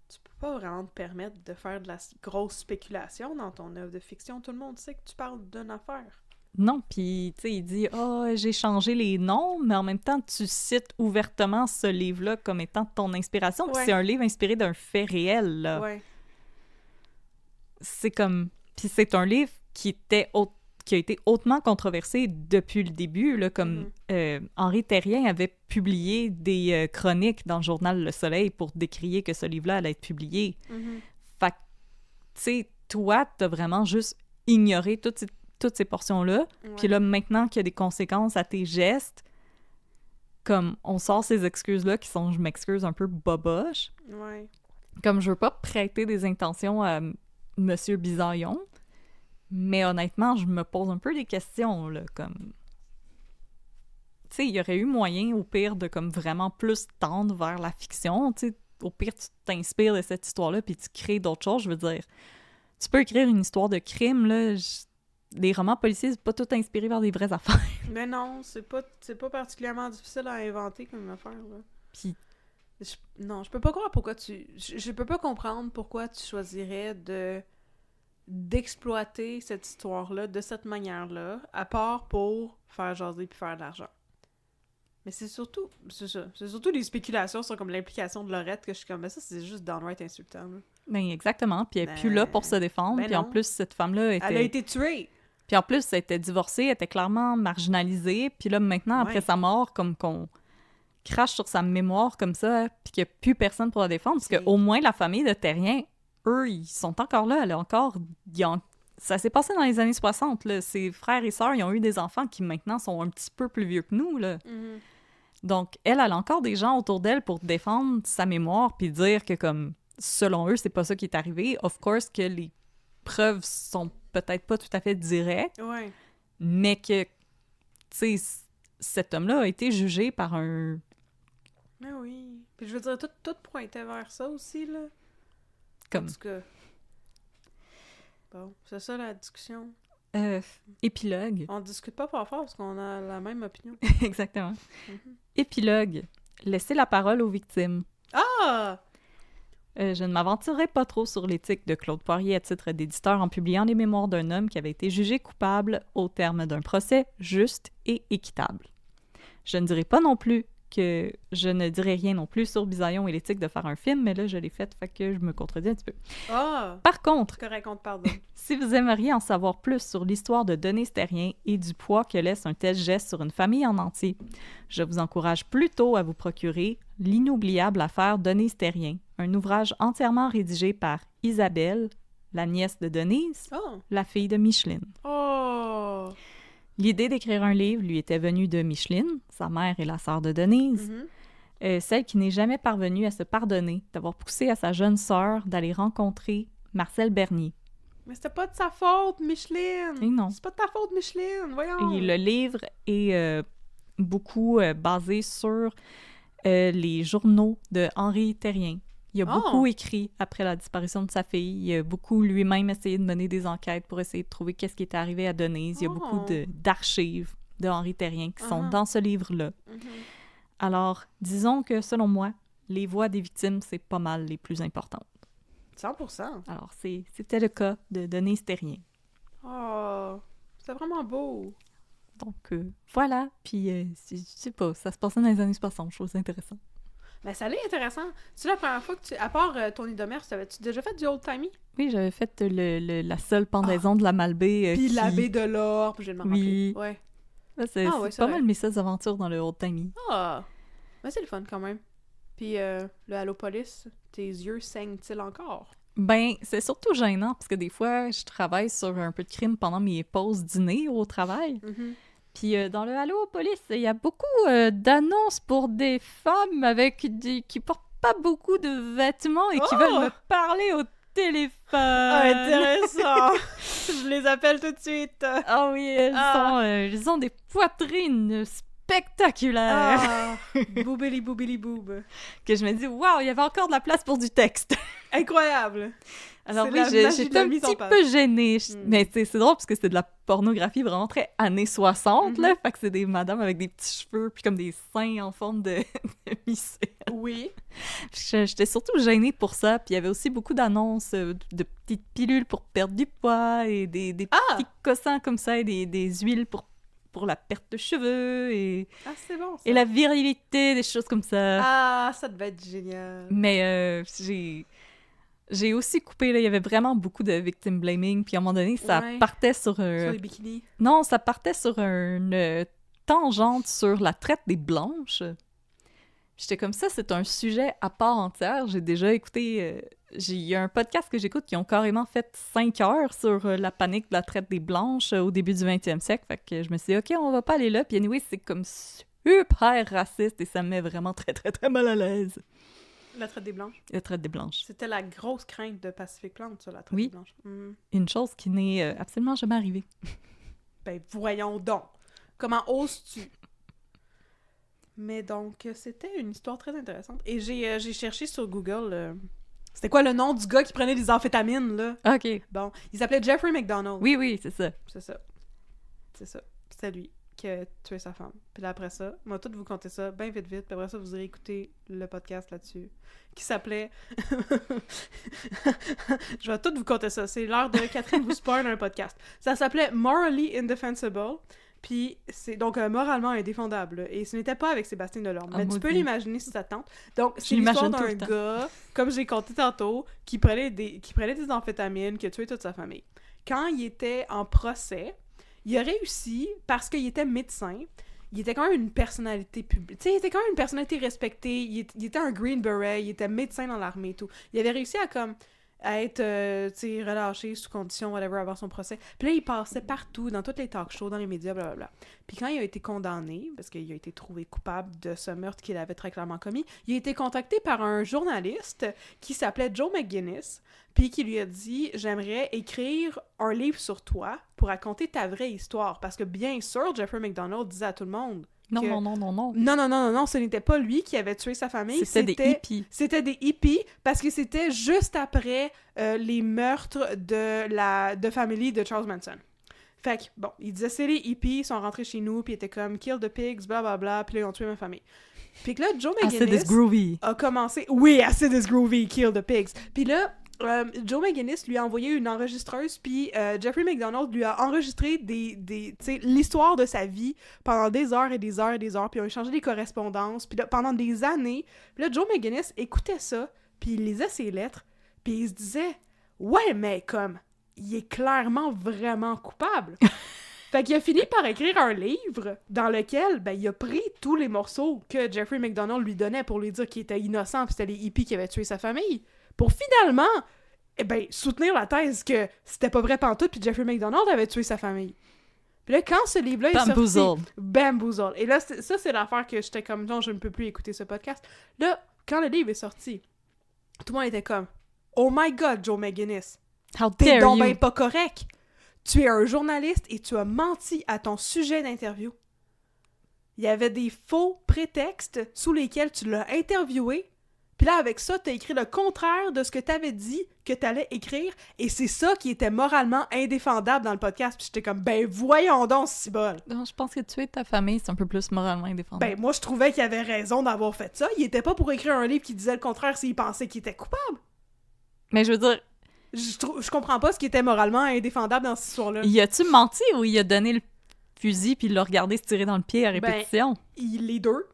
tu peux pas vraiment te permettre de faire de la grosse spéculation dans ton œuvre de fiction. Tout le monde sait que tu parles d'une affaire. Non, puis, tu sais, il dit « Ah, j'ai changé les noms », mais en même temps, tu cites ouvertement ce livre-là comme étant ton inspiration, puis c'est un livre inspiré d'un fait réel, là. Ouais. C'est comme... Puis c'est un livre qui a été hautement controversé depuis le début, là, comme Henri Terrien avait publié des chroniques dans le journal Le Soleil pour décrier que ce livre-là allait être publié. Fait que, tu sais, toi, t'as vraiment juste ignoré toutes ces portions-là, puis là, maintenant qu'il y a des conséquences à tes gestes, comme, on sort ces excuses-là qui sont, je m'excuse, un peu boboches. Ouais. Comme, je veux pas prêter des intentions à Monsieur Bisaillon, mais honnêtement, je me pose un peu des questions, là, comme... Tu sais, il y aurait eu moyen, au pire, de comme vraiment plus tendre vers la fiction, tu sais. Au pire, tu t'inspires de cette histoire-là, puis tu crées d'autres choses, je veux dire. Tu peux écrire une histoire de crime, là... Les romans policiers, c'est pas tout inspiré par des vraies affaires. Mais non, c'est pas particulièrement difficile à inventer comme affaire, là. Puis... Non, je peux pas croire pourquoi je peux pas comprendre pourquoi tu choisirais d'exploiter cette histoire-là de cette manière-là, à part pour faire jaser puis faire de l'argent. Mais c'est surtout les spéculations sur comme l'implication de Lorette que je suis comme, mais ça, c'est juste downright insultant, là. Ben exactement, puis elle est plus là pour se défendre, puis en plus, cette femme-là était... Elle a été tuée! Puis en plus, elle était divorcée, elle était clairement marginalisée, puis là, maintenant, après sa mort, comme qu'on crache sur sa mémoire comme ça, puis qu'il n'y a plus personne pour la défendre, parce qu'au moins, la famille de Terrien, eux, ils sont encore là, elle a encore... Ça s'est passé dans les années 60, là. Ses frères et sœurs, ils ont eu des enfants qui, maintenant, sont un petit peu plus vieux que nous, là. Donc, elle a encore des gens autour d'elle pour défendre sa mémoire, puis dire que, comme, selon eux, c'est pas ça qui est arrivé. Of course que les preuves sont peut-être pas tout à fait directes, mais que, tu sais, cet homme-là a été jugé par un... Mais oui. Puis je veux dire, tout pointait vers ça aussi, là. Comme... En tout cas. Bon, c'est ça la discussion. Épilogue. On discute pas fort parce qu'on a la même opinion. Exactement. Épilogue. Laissez la parole aux victimes. Ah! Je ne m'aventurerai pas trop sur l'éthique de Claude Poirier à titre d'éditeur en publiant les mémoires d'un homme qui avait été jugé coupable au terme d'un procès juste et équitable. Je ne dirai pas non plus que je ne dirais rien non plus sur Bisaillon et l'éthique de faire un film, mais là, je l'ai fait, fait que je me contredis un petit peu. Ah! Par contre, Correct, on te pardonne. si vous aimeriez en savoir plus sur l'histoire de Denise Terrien et du poids que laisse un tel geste sur une famille en entier, je vous encourage plutôt à vous procurer L'inoubliable affaire Denise Terrien, un ouvrage entièrement rédigé par Isabelle, la nièce de Denise, Oh! la fille de Micheline. Oh! L'idée d'écrire un livre lui était venue de Micheline, sa mère et la sœur de Denise, celle qui n'est jamais parvenue à se pardonner d'avoir poussé à sa jeune sœur d'aller rencontrer Marcel Bernier. Mais c'était pas de sa faute, Micheline! Et non. C'est pas de ta faute, Micheline! Voyons! Et le livre est beaucoup basé sur les journaux de Henri Terrien. Il a beaucoup écrit après la disparition de sa fille. Il a beaucoup lui-même essayé de mener des enquêtes pour essayer de trouver qu'est-ce qui était arrivé à Denise. Il y a beaucoup d'archives de Henri Terrien qui sont dans ce livre-là. Alors, disons que, selon moi, les voix des victimes, c'est pas mal les plus importantes. 100%. Alors, c'était le cas de Denise Terrien. Oh! C'est vraiment beau! Donc, voilà. Puis, je sais pas, ça se passait dans les années 60. Je trouve ça intéressant. Mais ça l'est intéressant. C'est la première fois que tu... À part ton Idomère, avais-tu déjà fait du old-timey? Oui, j'avais fait la seule pendaison de la Malbaie. Puis la baie de l'or, puis je vais me rappeler. Oui. Ouais. C'est pas mal mes seules aventures dans le old-timey. Ah! Mais c'est le fun quand même. Puis le Allopolis, tes yeux saignent-ils encore? Ben, c'est surtout gênant parce que des fois, je travaille sur un peu de crime pendant mes pauses dîner au travail. Puis dans le Halo Police, il y a beaucoup d'annonces pour des femmes qui portent pas beaucoup de vêtements et qui veulent me parler au téléphone. Ah, intéressant! Je les appelle tout de suite. Ah oui, elles ont des poitrines spectaculaires. Ah! Boubili boubili boob. Que je me dis, waouh, il y avait encore de la place pour du texte. Incroyable! Alors oui, j'étais un petit peu gênée. Mais c'est drôle parce que c'était de la pornographie vraiment très années 60, là. Fait que c'est des madames avec des petits cheveux puis comme des seins en forme de missile. Oui. J'étais surtout gênée pour ça. Puis il y avait aussi beaucoup d'annonces de petites pilules pour perdre du poids et des petits cossins comme ça et des huiles pour la perte de cheveux et c'est bon, ça. Et la virilité, des choses comme ça. Ah, ça devait être génial. Mais j'ai aussi coupé, là, il y avait vraiment beaucoup de victim blaming, puis à un moment donné, ça partait sur... sur les bikinis? Non, ça partait sur une tangente sur la traite des blanches. J'étais comme ça, c'est un sujet à part entière. J'ai déjà écouté... il y a un podcast que j'écoute qui ont carrément fait 5 heures sur la panique de la traite des blanches au début du 20e siècle. Fait que je me suis dit, OK, on va pas aller là. Puis anyway, c'est comme super raciste et ça me met vraiment très, très, très mal à l'aise. La traite des blanches? La traite des blanches. C'était la grosse crainte de Pacific Plante, ça, la traite des blanches. Une chose qui n'est absolument jamais arrivée. Ben, voyons donc! Comment oses-tu? Mais donc, c'était une histoire très intéressante. Et j'ai cherché sur Google... C'était quoi le nom du gars qui prenait des amphétamines, là? OK. Bon, il s'appelait Jeffrey McDonald. Oui, c'est ça. C'est ça. C'est ça. C'était lui qui a tué sa femme. Puis là, après ça, moi, tout vous compter ça bien vite. Puis après ça, vous irez écouter le podcast là-dessus, qui s'appelait... Je vais tout vous compter ça. C'est l'heure de Catherine vous spoil un podcast. Ça s'appelait Morally Indefensible. Puis c'est donc moralement indéfendable. Et ce n'était pas avec Sébastien Delorme. Mais tu peux l'imaginer si ça te tente. Donc, c'est l'histoire d'un gars, comme j'ai compté tantôt, qui prenait des amphétamines, qui a tué toute sa famille. Quand il était en procès, il a réussi, parce qu'il était médecin, il était quand même une personnalité publique. Tu sais, il était quand même une personnalité respectée. Il était un Green Beret, il était médecin dans l'armée et tout. Il avait réussi à être, relâché sous condition, whatever, avant son procès. Puis là, il passait partout, dans tous les talk shows, dans les médias, blablabla. Puis quand il a été condamné, parce qu'il a été trouvé coupable de ce meurtre qu'il avait très clairement commis, il a été contacté par un journaliste qui s'appelait Joe McGinnis, puis qui lui a dit « J'aimerais écrire un livre sur toi pour raconter ta vraie histoire. » Parce que bien sûr, Jeffrey McDonald disait à tout le monde Non, ce n'était pas lui qui avait tué sa famille. C'était des hippies. C'était des hippies, parce que c'était juste après les meurtres de famille de Charles Manson. Fait que, bon, il disait, c'est les hippies, ils sont rentrés chez nous, puis ils étaient comme, kill the pigs, blablabla, puis là, ils ont tué ma famille. Puis que là, Joe McGinnis a commencé... Oui, acid is groovy, kill the pigs. Puis là, Joe McGinnis lui a envoyé une enregistreuse, puis Jeffrey McDonald lui a enregistré tu sais, l'histoire de sa vie pendant des heures et des heures et des heures, puis ils ont échangé des correspondances, puis là, pendant des années. Puis là, Joe McGinnis écoutait ça, puis il lisait ses lettres, puis il se disait « Ouais, mais comme, il est clairement vraiment coupable. » Fait qu'il a fini par écrire un livre dans lequel, ben, il a pris tous les morceaux que Jeffrey McDonald lui donnait pour lui dire qu'il était innocent, puis c'était les hippies qui avaient tué sa famille, pour finalement, eh ben, soutenir la thèse que c'était pas vrai pantoute, puis Jeffrey McDonald avait tué sa famille. Puis là, quand ce livre-là est sorti... Bamboozled. Et là, ça, c'est l'affaire que j'étais comme, non, je ne peux plus écouter ce podcast. Là, quand le livre est sorti, tout le monde était comme, oh my God, Joe McGinnis, t'es donc ben pas correct. Tu es un journaliste et tu as menti à ton sujet d'interview. Il y avait des faux prétextes sous lesquels tu l'as interviewé. Puis là, avec ça, t'as écrit le contraire de ce que t'avais dit que t'allais écrire. Et c'est ça qui était moralement indéfendable dans le podcast. Puis j'étais comme, ben voyons donc, cibole. Non, je pense que tuer ta famille, c'est un peu plus moralement indéfendable. Ben moi, je trouvais qu'il avait raison d'avoir fait ça. Il était pas pour écrire un livre qui disait le contraire s'il pensait qu'il était coupable. Mais je veux dire... Je comprends pas ce qui était moralement indéfendable dans cette histoire-là. Y a-tu menti ou il a donné le fusil puis il l'a regardé se tirer dans le pied à répétition? Ben, les deux.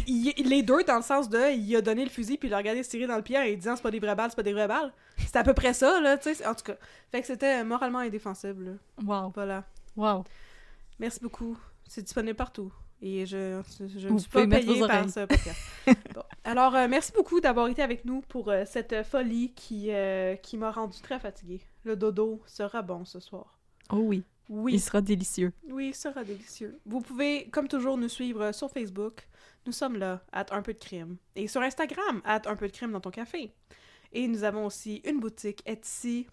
Les deux, dans le sens de, il a donné le fusil puis il l'a regardé se tirer dans le pied en disant c'est pas des vraies balles, c'est pas des vraies balles. C'était à peu près ça, là, tu sais. En tout cas, fait que c'était moralement indéfensible, là. Wow. Voilà. Wow. Merci beaucoup. C'est disponible partout. Et je Vous ne suis pas pouvez mettre payée vos par oreilles. ce podcast. Bon. Alors, merci beaucoup d'avoir été avec nous pour cette folie qui m'a rendue très fatiguée. Le dodo sera bon ce soir. Oh oui. Oui. Il sera délicieux. Oui, il sera délicieux. Vous pouvez, comme toujours, nous suivre sur Facebook. Nous sommes là, @un peu de crime. Et sur Instagram, @un peu de crime dans ton café. Et nous avons aussi une boutique Etsy,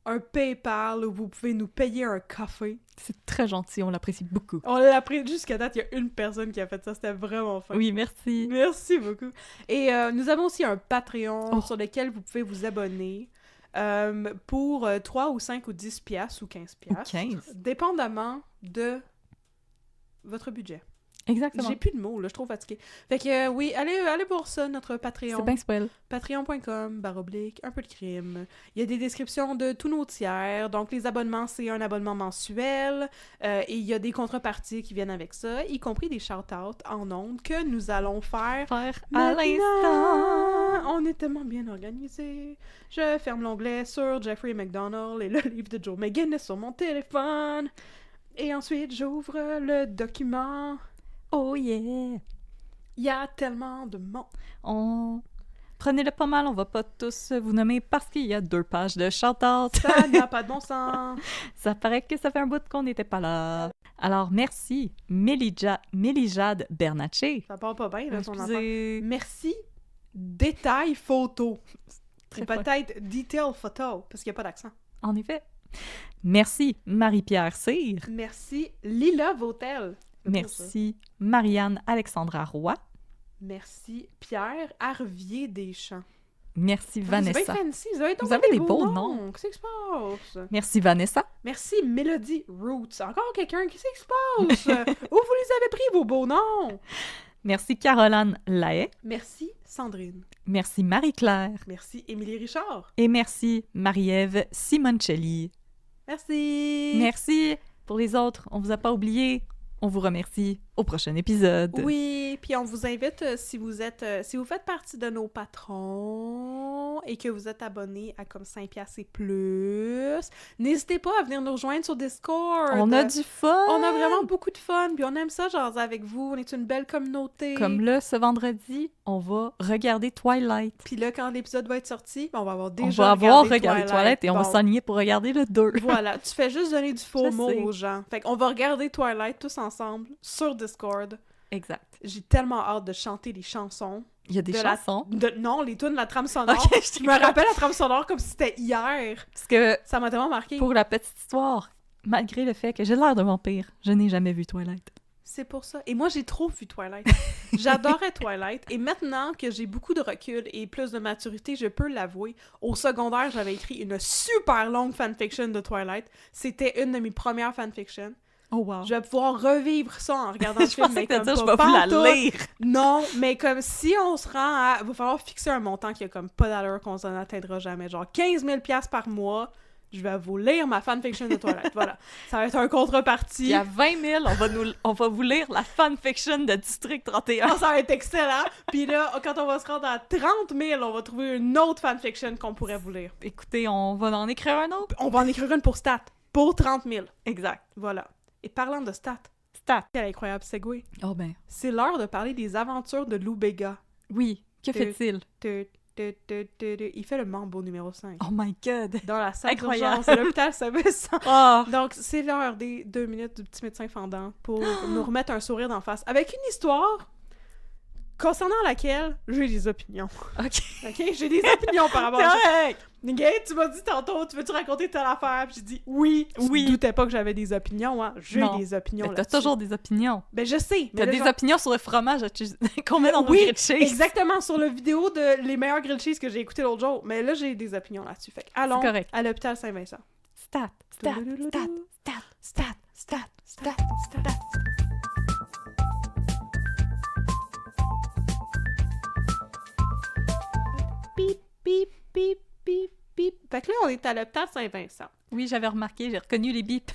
un PayPal où vous pouvez nous payer un café. C'est très gentil, on l'apprécie beaucoup. On l'a appris jusqu'à date, il y a une personne qui a fait ça, c'était vraiment fun. Oui, merci. Merci beaucoup. Et nous avons aussi un Patreon sur lequel vous pouvez vous abonner pour 3 ou 5 ou 10 piastres ou 15 piastres. 15. Dépendamment de votre budget. Exactement. J'ai plus de mots, là, je suis trop fatiguée. Fait que oui, allez voir ça, notre Patreon. C'est bien spoil. Patreon.com/un peu de crime. Il y a des descriptions de tous nos tiers. Donc, les abonnements, c'est un abonnement mensuel. Et il y a des contreparties qui viennent avec ça, y compris des shout-outs en ondes que nous allons faire À maintenant. l'instant. On est tellement bien organisés. Je ferme l'onglet sur Jeffrey McDonald et le livre de Joe McGinnis sur mon téléphone. Et ensuite, j'ouvre le document. Oh yeah! Il y a tellement de monde. Prenez-le pas mal, on va pas tous vous nommer parce qu'il y a 2 pages de shout-out. Ça n'a pas de bon sens. Ça paraît que ça fait un bout qu'on n'était pas là. Alors, merci, Mélijade Bernatchez. Ça part pas bien, là, ton enfant. Excusez. Merci, détail photo. Très Ou peut-être detail photo, parce qu'il n'y a pas d'accent. En effet. Merci, Marie-Pierre Cyr. Merci, Lila Vautel. Merci, Marianne Alexandra Roy. Merci, Pierre Harvier Deschamps. Merci, C'est Vanessa. bien fancy, vous avez, Vous avez des beaux noms. Qu'est-ce qui se passe? Merci, Vanessa. Merci, Melody Roots. Encore quelqu'un, qu'est-ce qui se passe? Où vous les avez pris, vos beaux noms? Merci, Caroline Lahaye. Merci, Sandrine. Merci, Marie-Claire. Merci, Émilie Richard. Et merci, Marie-Ève Simoncelli. Merci. Merci. Pour les autres, on vous a pas oublié. On vous remercie au prochain épisode. Oui, puis on vous invite, si vous faites partie de nos patrons et que vous êtes abonnés à comme 5$ et plus, n'hésitez pas à venir nous rejoindre sur Discord. On a du fun! On a vraiment beaucoup de fun, puis on aime ça, genre, avec vous. On est une belle communauté. Comme là, ce vendredi, on va regarder Twilight. Puis là, quand l'épisode va être sorti, on va avoir On déjà va avoir regardé Twilight Twilight et on va Bon. s'enligner pour regarder le 2. Voilà, tu fais juste donner du faux Je mot sais. aux gens. Fait qu'on va regarder Twilight tous ensemble sur Discord. Exact. J'ai tellement hâte de chanter les chansons. Il y a des De chansons. Non, les tunes de la trame sonore. Ok, Je me rappelle la trame sonore comme si c'était hier. Parce que, Ça m'a tellement marqué. pour la petite histoire, malgré le fait que j'ai l'air d'un vampire, je n'ai jamais vu Twilight. C'est pour ça. Et moi, j'ai trop vu Twilight. J'adorais Twilight. Et maintenant que j'ai beaucoup de recul et plus de maturité, je peux l'avouer. Au secondaire, j'avais écrit une super longue fanfiction de Twilight. C'était une de mes premières fanfictions. Oh wow. Je vais pouvoir revivre ça en regardant le Je film, pensais mais que t'as comme dit, je pas vais vous la pantoute. lire. Non, mais comme si on se rend à... Il va falloir fixer un montant qui a comme pas d'allure qu'on s'en atteindra jamais. Genre 15 000 $ par mois, je vais vous lire ma fanfiction de toilette. Voilà. Ça va être un contrepartie. Puis à 20 000, on va vous lire la fanfiction de District 31. Ça va être excellent. Puis là, quand on va se rendre à 30 000, on va trouver une autre fanfiction qu'on pourrait vous lire. Écoutez, on va en écrire un autre. On va en écrire une pour Stat. Pour 30 000. Exact. Voilà. Et parlant de Stat, Stat. quel incroyable segue. Oh ben. C'est l'heure de parler des aventures de Lou Bega. Oui. Que fait-il? Il fait le Mambo numéro 5. Oh my god. Dans la salle Incroyable. d'urgence de l'hôpital Saint-Vincent. Oh. Donc, c'est l'heure des 2 minutes du petit médecin fendant pour nous remettre un sourire d'en face. Avec une histoire concernant laquelle j'ai des opinions. OK. OK? J'ai des opinions par rapport à ça. Correct. OK? Tu m'as dit tantôt, tu veux-tu raconter telle affaire? Puis j'ai dit oui. Oui. Tu doutais pas que j'avais des opinions, hein? J'ai Non. des opinions Mais t'as là-dessus. toujours des opinions. Ben, je sais. Mais T'as là, des genre- opinions sur le fromage qu'on met dans nos Oui, grilled cheese. exactement, sur le vidéo de les meilleurs grilled cheese que j'ai écouté l'autre jour. Mais là, j'ai des opinions là-dessus. Fait que allons C'est correct. à l'hôpital Saint-Vincent. Stat. Stat. Stat. Stat. Stat. Stat. Stat. Bip, bip, bip, bip, bip. Fait que là, on est à l'hôpital Saint-Vincent. Oui, j'avais remarqué, j'ai reconnu les bips.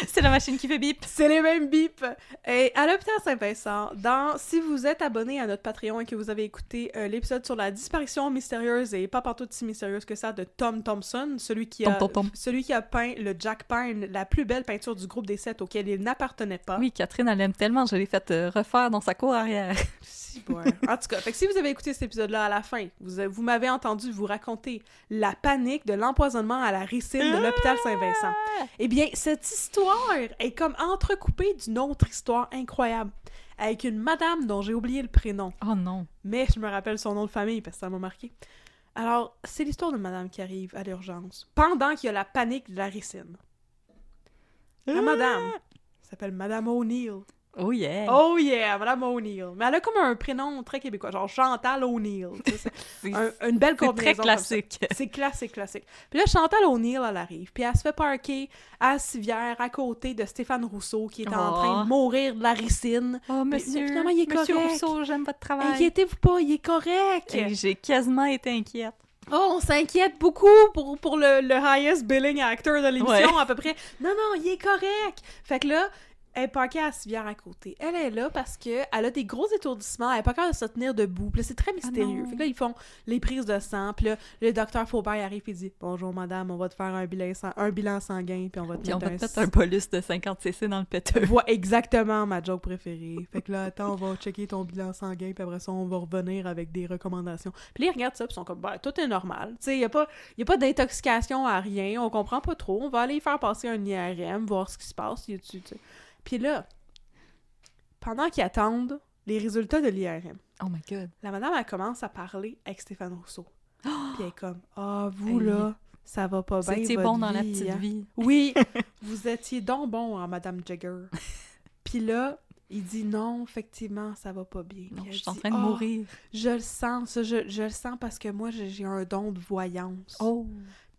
C'est la machine qui fait bip. C'est les mêmes bips. Et à l'hôpital Saint-Vincent, si vous êtes abonné à notre Patreon et que vous avez écouté l'épisode sur la disparition mystérieuse et pas partout si mystérieuse que ça de Tom Thompson, celui qui a peint le Jack Pine, la plus belle peinture du groupe des 7 auquel il n'appartenait pas. Oui, Catherine, elle aime tellement, je l'ai faite refaire dans sa cour arrière. Si, ouais. En tout cas, fait que si vous avez écouté cet épisode-là à la fin, vous m'avez entendu vous raconter la panique de l'empoisonnement à la ricine de l'hôpital Saint-Vincent. Eh bien, cette histoire est comme entrecoupée d'une autre histoire incroyable, avec une madame dont j'ai oublié le prénom, Oh non. mais je me rappelle son nom de famille parce que ça m'a marqué. Alors, c'est l'histoire de madame qui arrive à l'urgence, pendant qu'il y a la panique de la ricine. La madame s'appelle Madame O'Neill. Oh yeah. Oh yeah, Madame O'Neill. Mais elle a comme un prénom très québécois, genre Chantal O'Neill. Tu sais, C'est une belle très combinaison comme ça. classique. C'est classique. Puis là, Chantal O'Neill, elle arrive. Puis elle se fait parker à Civière, à côté de Stéphane Rousseau, qui est en train de mourir de la ricine. Oh, Mais monsieur, finalement, il est monsieur correct. Rousseau, j'aime votre travail. Inquiétez-vous pas, il est correct. Et j'ai quasiment été inquiète. Oh, on s'inquiète beaucoup pour le highest billing actor de l'émission, Ouais. à peu près. Non, il est correct. Fait que là, elle est parquée à Civière à côté. Elle est là parce qu'elle a des gros étourdissements. Elle est pas capable de se tenir debout. Puis là, c'est très mystérieux. non. Fait que là, ils font les prises de sang. Puis là, le docteur Faubert il arrive et dit « Bonjour, madame, on va te faire un bilan sanguin, puis on va te Puis on mettre va te mettre un bolus de 50 cc dans le péteux. Voilà, exactement ma joke préférée. Fait que là, attends, on va checker ton bilan sanguin, puis après ça, on va revenir avec des recommandations. Puis là, ils regardent ça, puis ils sont comme, ben, tout est normal. Tu sais, il y a pas d'intoxication à rien, on comprend pas trop. On va aller faire passer un IRM, voir ce qui se passe. Puis là, pendant qu'ils attendent les résultats de l'IRM, Oh my god. la madame, elle commence à parler avec Stéphane Rousseau. Puis elle est comme, vous Hey. là, ça va pas bien, C'était votre bon dans la vie, petite hein. vie. Oui, vous étiez donc bon en Madame Jagger. Puis là, il dit non, effectivement, ça va pas bien. Non, Puis je elle suis en dit, train de mourir. Je le sens, ça, je le sens parce que moi, j'ai un don de voyance. Oh.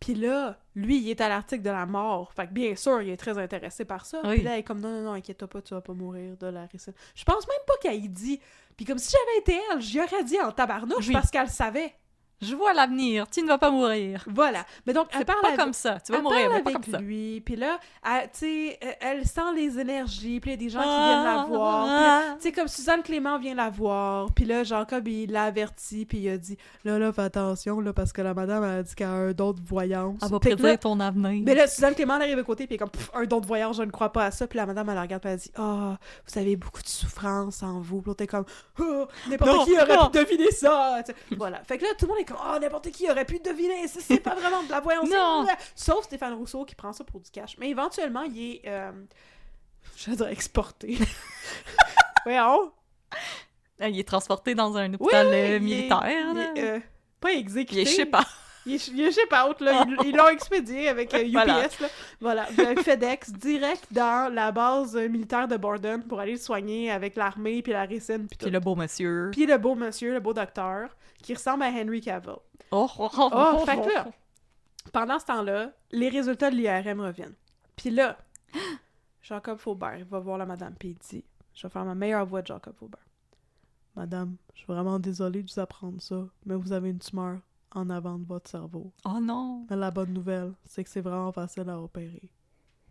Puis là, lui, il est à l'article de la mort. Fait que bien sûr, il est très intéressé par ça. Oui. Puis là, elle est comme non, inquiète-toi pas, tu vas pas mourir de la ricine. Je pense même pas qu'elle y dit. Puis comme si j'avais été elle, j'y aurais dit en tabarnouche Oui. parce qu'elle savait. Je vois l'avenir, tu ne vas pas mourir. Voilà. Mais donc, elle C'est parle pas avec- comme ça, tu vas elle mourir, parle mais pas avec comme ça. lui, puis là, tu sais, elle sent les énergies, puis il y a des gens qui viennent la voir. Puis là, tu sais, comme Suzanne Clément vient la voir, puis là, Jacob, il l'a averti, puis il a dit, là, fais attention, là, parce que la madame, elle a dit qu'elle a un don de voyance. Elle va Fait que prédire là- ton avenir. Mais là, Suzanne Clément, elle arrive à côté, puis elle est comme, un don de voyance, je ne crois pas à ça. Puis la madame, elle la regarde, puis elle dit, vous avez beaucoup de souffrance en vous. Puis l'autre est comme, n'importe Non, qui aurait non. pu deviner ça. Tu sais, voilà. Fait que là, tout le monde est comme, n'importe qui aurait pu deviner. Ça, c'est pas vraiment de la voyance. Non. Sauf Stéphane Rousseau qui prend ça pour du cash. Mais éventuellement, il est, je veux dire, exporté. Voyons. Il est transporté dans un hôpital militaire. Il là. est, pas exécuté. Il est, je sais pas. Il est chez Out, là. Ils l'ont expédié avec UPS, Voilà. là. Voilà. FedEx, direct dans la base militaire de Borden pour aller le soigner avec l'armée, puis la ricine, puis tout. Puis le beau monsieur. Puis le beau monsieur, le beau docteur, qui ressemble à Henry Cavill. Oh, Fait que là, pendant ce temps-là, les résultats de l'IRM reviennent. Puis là, Jacob Faubert, il va voir la madame, puis il dit, je vais faire ma meilleure voix de Jacob Faubert. Madame, je suis vraiment désolée de vous apprendre ça, mais vous avez une tumeur en avant de votre cerveau. Oh non! Mais la bonne nouvelle, c'est que c'est vraiment facile à opérer.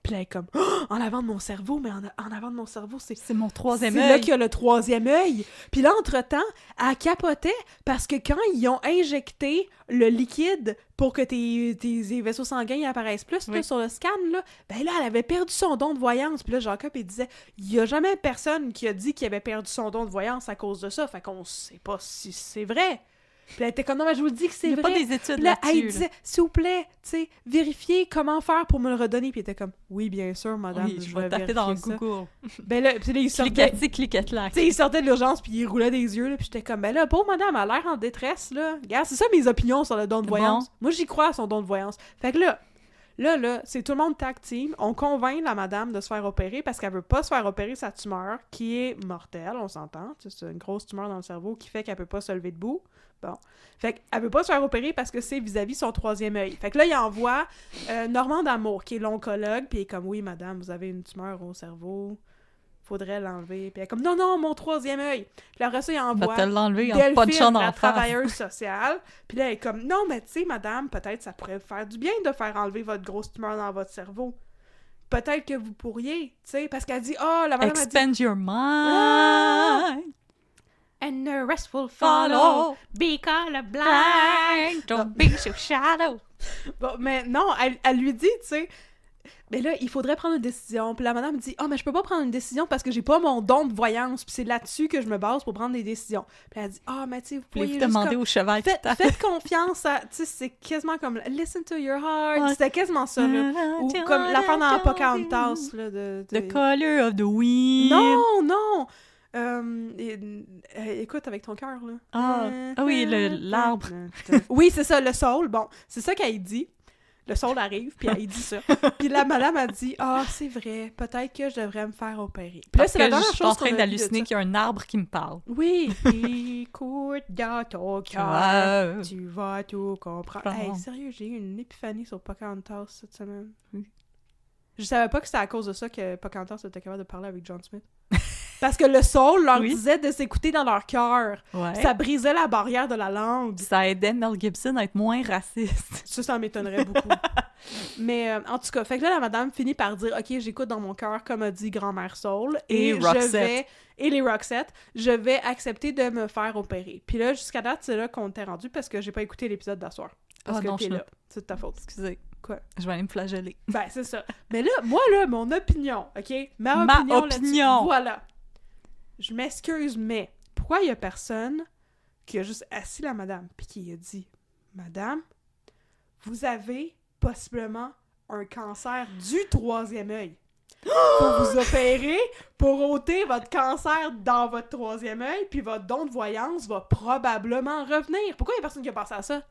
Puis là, elle est comme, oh, en avant de mon cerveau, mais en avant de mon cerveau, C'est mon troisième c'est œil! là qu'il y a le troisième œil. Puis là, entre-temps, elle capotait parce que quand ils ont injecté le liquide pour que tes vaisseaux sanguins apparaissent plus là, sur le scan, là, ben là, elle avait perdu son don de voyance. Puis là, Jacob, il disait, il y a jamais personne qui a dit qu'il avait perdu son don de voyance à cause de ça. Fait qu'on sait pas si c'est vrai. Puis elle était comme, non, mais je vous le dis que c'est Il n'y a vrai. pas des études Puis là, là-dessus. elle disait, s'il vous plaît, tu sais, vérifiez comment faire pour me le redonner. Puis il était comme, oui, bien sûr, madame, Oui, je vais taper dans vérifier ça. Google. Ben là, puis là, il sortait... Cliquetti, cliquette-lac. Tu sais, il sortait de l'urgence, puis il roulait des yeux, là, puis j'étais comme, ben là, pauvre madame, elle a l'air en détresse, là. Regarde, c'est ça mes opinions sur le don de voyance. Moi, j'y crois à son don de voyance. Fait que là, c'est tout le monde tag team. On convainc la madame de se faire opérer parce qu'elle veut pas se faire opérer sa tumeur, qui est mortelle, on s'entend. C'est une grosse tumeur dans le cerveau qui fait qu'elle peut pas se lever debout. Bon. Fait qu'elle veut pas se faire opérer parce que c'est vis-à-vis son troisième œil. Fait que là, il envoie Normand D'Amour, qui est l'oncologue, puis il est comme, oui, madame, vous avez une tumeur au cerveau. Faudrait l'enlever. Puis elle est comme, non, mon troisième œil. Puis après ça, il envoie Va te l'enlever en Delphine, punchant dans la la face. travailleuse sociale. Puis là, elle est comme, non, mais tu sais, madame, peut-être ça pourrait vous faire du bien de faire enlever votre grosse tumeur dans votre cerveau. Peut-être que vous pourriez, tu sais, parce qu'elle dit, oh, la madame a dit, Expand your mind. and the rest will follow. Be colorblind. Don't be so shallow. Bon, mais non, elle lui dit, tu sais, mais là, il faudrait prendre une décision. Puis la madame dit, mais je peux pas prendre une décision parce que j'ai pas mon don de voyance. Puis c'est là-dessus que je me base pour prendre des décisions. Puis elle dit, mais tu sais, vous pourriez Voulez-vous juste demander au cheval qui tape? faites confiance à, tu sais, c'est quasiment comme listen to your heart. Ouais. C'était quasiment ça, là. Ou comme l'affaire dans Pocahontas, là, The color of the wind. Non! Écoute avec ton cœur, là. Ah oui, l'arbre. Oui, c'est ça, le saule. Bon, c'est ça qu'elle dit. Le saule arrive, puis elle dit ça. Puis la madame a dit, c'est vrai, peut-être que je devrais me faire opérer. Puis là, Parce c'est la que dernière je suis chose en train d'halluciner qu'il y a un arbre qui me parle. Oui. Écoute dans ton cœur, tu vas tout comprendre. Hey, sérieux, j'ai eu une épiphanie sur Pocahontas cette semaine. Oui. Je savais pas que c'était à cause de ça que Pocahontas était capable de parler avec John Smith. Parce que le soul leur disait de s'écouter dans leur cœur. Ouais. Ça brisait la barrière de la langue. Ça aidait Mel Gibson à être moins raciste. Ça m'étonnerait beaucoup. Mais en tout cas, fait que là, la madame finit par dire « Ok, j'écoute dans mon cœur, comme a dit grand-mère Soul. Et Roxette. Et les Roxette, je vais accepter de me faire opérer. » Puis là, jusqu'à date, c'est là qu'on t'est rendu parce que j'ai pas écouté l'épisode d'asseoir. Parce que non, t'es je là. C'est de ta faute. Excusez. Quoi? Je vais aller me flageller. Ben, c'est ça. Mais là, moi, mon opinion, OK? Ma opinion là-dessus, voilà. Je m'excuse, mais pourquoi il y a personne qui a juste assis la madame puis qui a dit « Madame, vous avez possiblement un cancer du troisième œil. Faut vous opérer pour ôter votre cancer dans votre troisième œil, puis votre don de voyance va probablement revenir. » Pourquoi il y a personne qui a pensé à ça?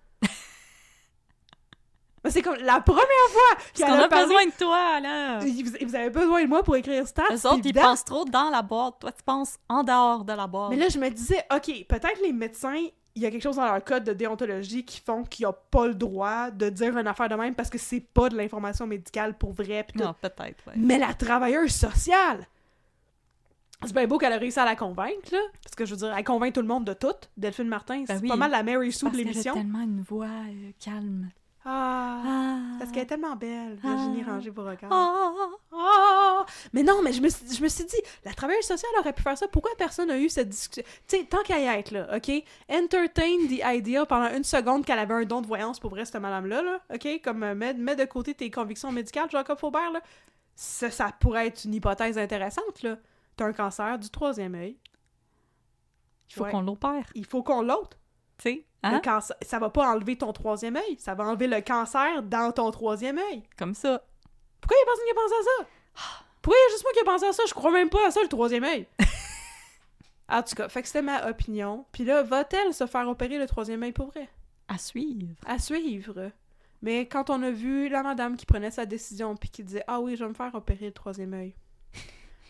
Mais c'est comme la première fois Parce qu'on a besoin de toi, là! Vous avez besoin de moi pour écrire stats. Eux autres, ils pensent trop dans la boîte. Toi, tu penses en dehors de la boîte. Mais là, je me disais, OK, peut-être les médecins, il y a quelque chose dans leur code de déontologie qui font qu'ils n'ont pas le droit de dire une affaire de même parce que c'est pas de l'information médicale pour vrai. Pis tout. Non, peut-être, ouais. Mais la travailleuse sociale, c'est bien beau qu'elle a réussi à la convaincre, là. Parce que je veux dire, elle convainc tout le monde de tout. Delphine Martin, c'est pas mal la Mary Sue de l'émission. Parce qu'elle a tellement une voix calme. Parce qu'elle est tellement belle, Virginie Ranger-Beauregard. Mais non, mais je me suis dit, la travailleuse sociale aurait pu faire ça. Pourquoi personne n'a eu cette discussion? Tu sais, tant qu'à y être, là, OK? Entertain the idea pendant une seconde qu'elle avait un don de voyance pour vrai, cette madame-là, là, OK? Comme, mets de côté tes convictions médicales, Jacob Faubert, là. Ça pourrait être une hypothèse intéressante, là. T'as un cancer du troisième œil. Il faut qu'on l'opère. Il faut qu'on l'ôte. Tu sais, hein? Cancer, ça va pas enlever ton troisième œil, ça va enlever le cancer dans ton troisième œil. Comme ça. Pourquoi il y a personne qui a pensé à ça? Pourquoi il y a juste moi qui a pensé à ça? Je crois même pas à ça, le troisième œil. En tout cas, fait que c'était ma opinion. Puis là, va-t-elle se faire opérer le troisième œil pour vrai? À suivre. À suivre. Mais quand on a vu la madame qui prenait sa décision puis qui disait « Ah oui, je vais me faire opérer le troisième œil.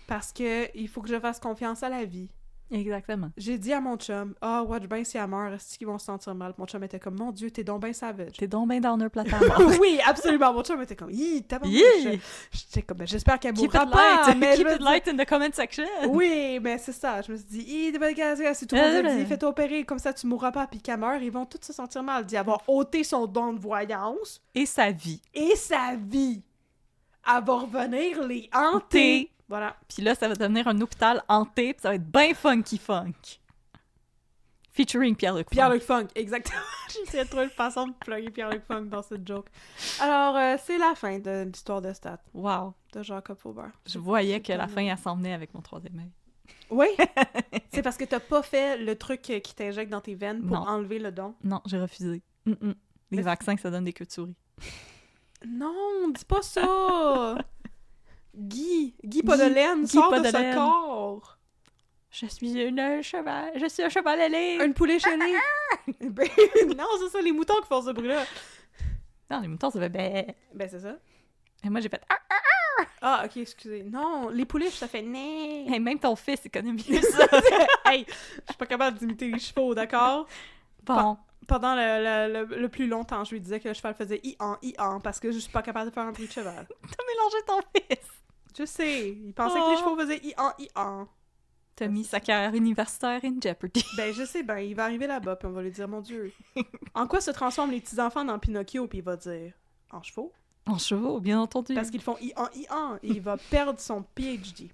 Parce que il faut que je fasse confiance à la vie. » Exactement. J'ai dit à mon chum, watch ben si elle meurt, est-ce qu'ils vont se sentir mal? Mon chum était comme, mon Dieu, t'es donc ben savage. T'es donc ben downer plate à mort. Oui, absolument. Mon chum était comme, t'as pas J'étais comme, j'espère qu'elle Keep mourra it pas. light. Mais Keep it light in the comment section. Oui, mais c'est ça. Je me suis dit, si tout le monde a dit, fais-toi opérer, comme ça tu mourras pas, puis qu'elle meurt, ils vont tous se sentir mal d'y avoir ôté son don de voyance. Et sa vie. Et sa vie. Elle va revenir les hanter. Voilà. Puis là, ça va devenir un hôpital hanté, puis ça va être bien funky funk. Featuring Pierre-Luc Funk. Pierre-Luc Funk, exactement. J'essayais de trouver une façon de plugger Pierre-Luc Funk dans cette joke. Alors, c'est la fin de l'histoire de Stat. Wow. De Jacob Faubert. Je voyais que la fin, elle s'en venait avec mon troisième œil. Oui? C'est parce que t'as pas fait le truc qui t'injecte dans tes veines pour Non. enlever le don? Non, j'ai refusé. Les vaccins, ça donne des queues de souris. Non, dis pas ça! Guy Podolène, sors de ce corps! Je suis un cheval ailé! Un poulet chenille! Ben, non, c'est ça, les moutons qui font ce bruit-là. Non, les moutons, ça fait ben. Ben, c'est ça. Et moi, j'ai fait Ah, ok, excusez. Non, les poulets, ça fait né. Hey, même ton fils, il connaît mieux ça. Hey, je suis pas capable d'imiter les chevaux, d'accord? Bon. Pendant le plus longtemps, je lui disais que le cheval faisait i-an, parce que je suis pas capable de faire un bruit de cheval. T'as mélangé ton fils! Je sais, il pensait que les chevaux faisaient i-an. T'as mis sa carrière universitaire in jeopardy. Ben, je sais, ben, il va arriver là-bas, puis on va lui dire, mon Dieu, en quoi se transforment les petits-enfants dans Pinocchio? Puis il va dire, en chevaux. En chevaux, bien entendu. Parce qu'ils font i-an, et il va perdre son PhD.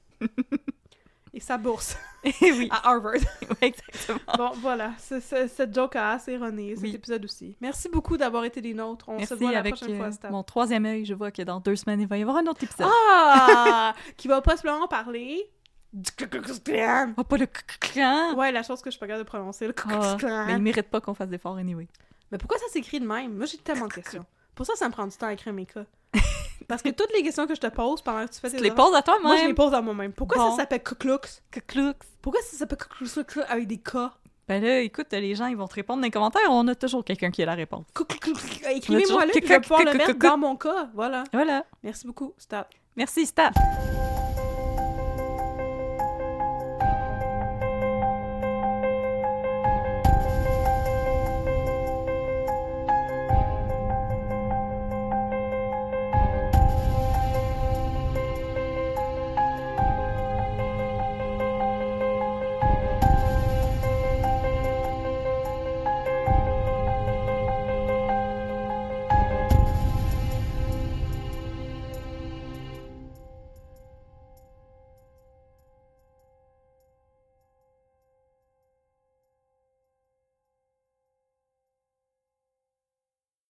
Et sa bourse. Oui. À Harvard. Oui, exactement. Bon, voilà, cette joke a assez erroné, cet Oui. épisode aussi. Merci beaucoup d'avoir été des nôtres. On Merci, se voit la avec prochaine fois, Stan. mon troisième œil, je vois que dans 2 semaines, il va y avoir un autre épisode. Ah! Qui va possiblement parler du Ku Klux Klan. Oh, pas le clan! Ouais, la chose que je suis pas capable de prononcer, le Ku Klux Ah, Klan. mais il mérite pas qu'on fasse d'efforts anyway. Mais pourquoi ça s'écrit de même? Moi, j'ai tellement de questions. Pour ça me prend du temps à écrire mes cas. Parce que toutes les questions que je te pose pendant que tu fais tes Tu les erreurs, poses à toi-même. moi, je les pose à moi-même. Pourquoi Bon. ça s'appelle Ku Klux? Klux. Pourquoi ça s'appelle Ku Klux Klan avec des K? Ben là, écoute, les gens, ils vont te répondre dans les commentaires. On a toujours quelqu'un qui a la réponse. Ku Klux Klan. Écrivez-moi-le, toujours puis je vais pouvoir le Ku Klux mettre Klan. dans mon cas. Voilà. Voilà. Merci beaucoup. Stop. Merci, Staph.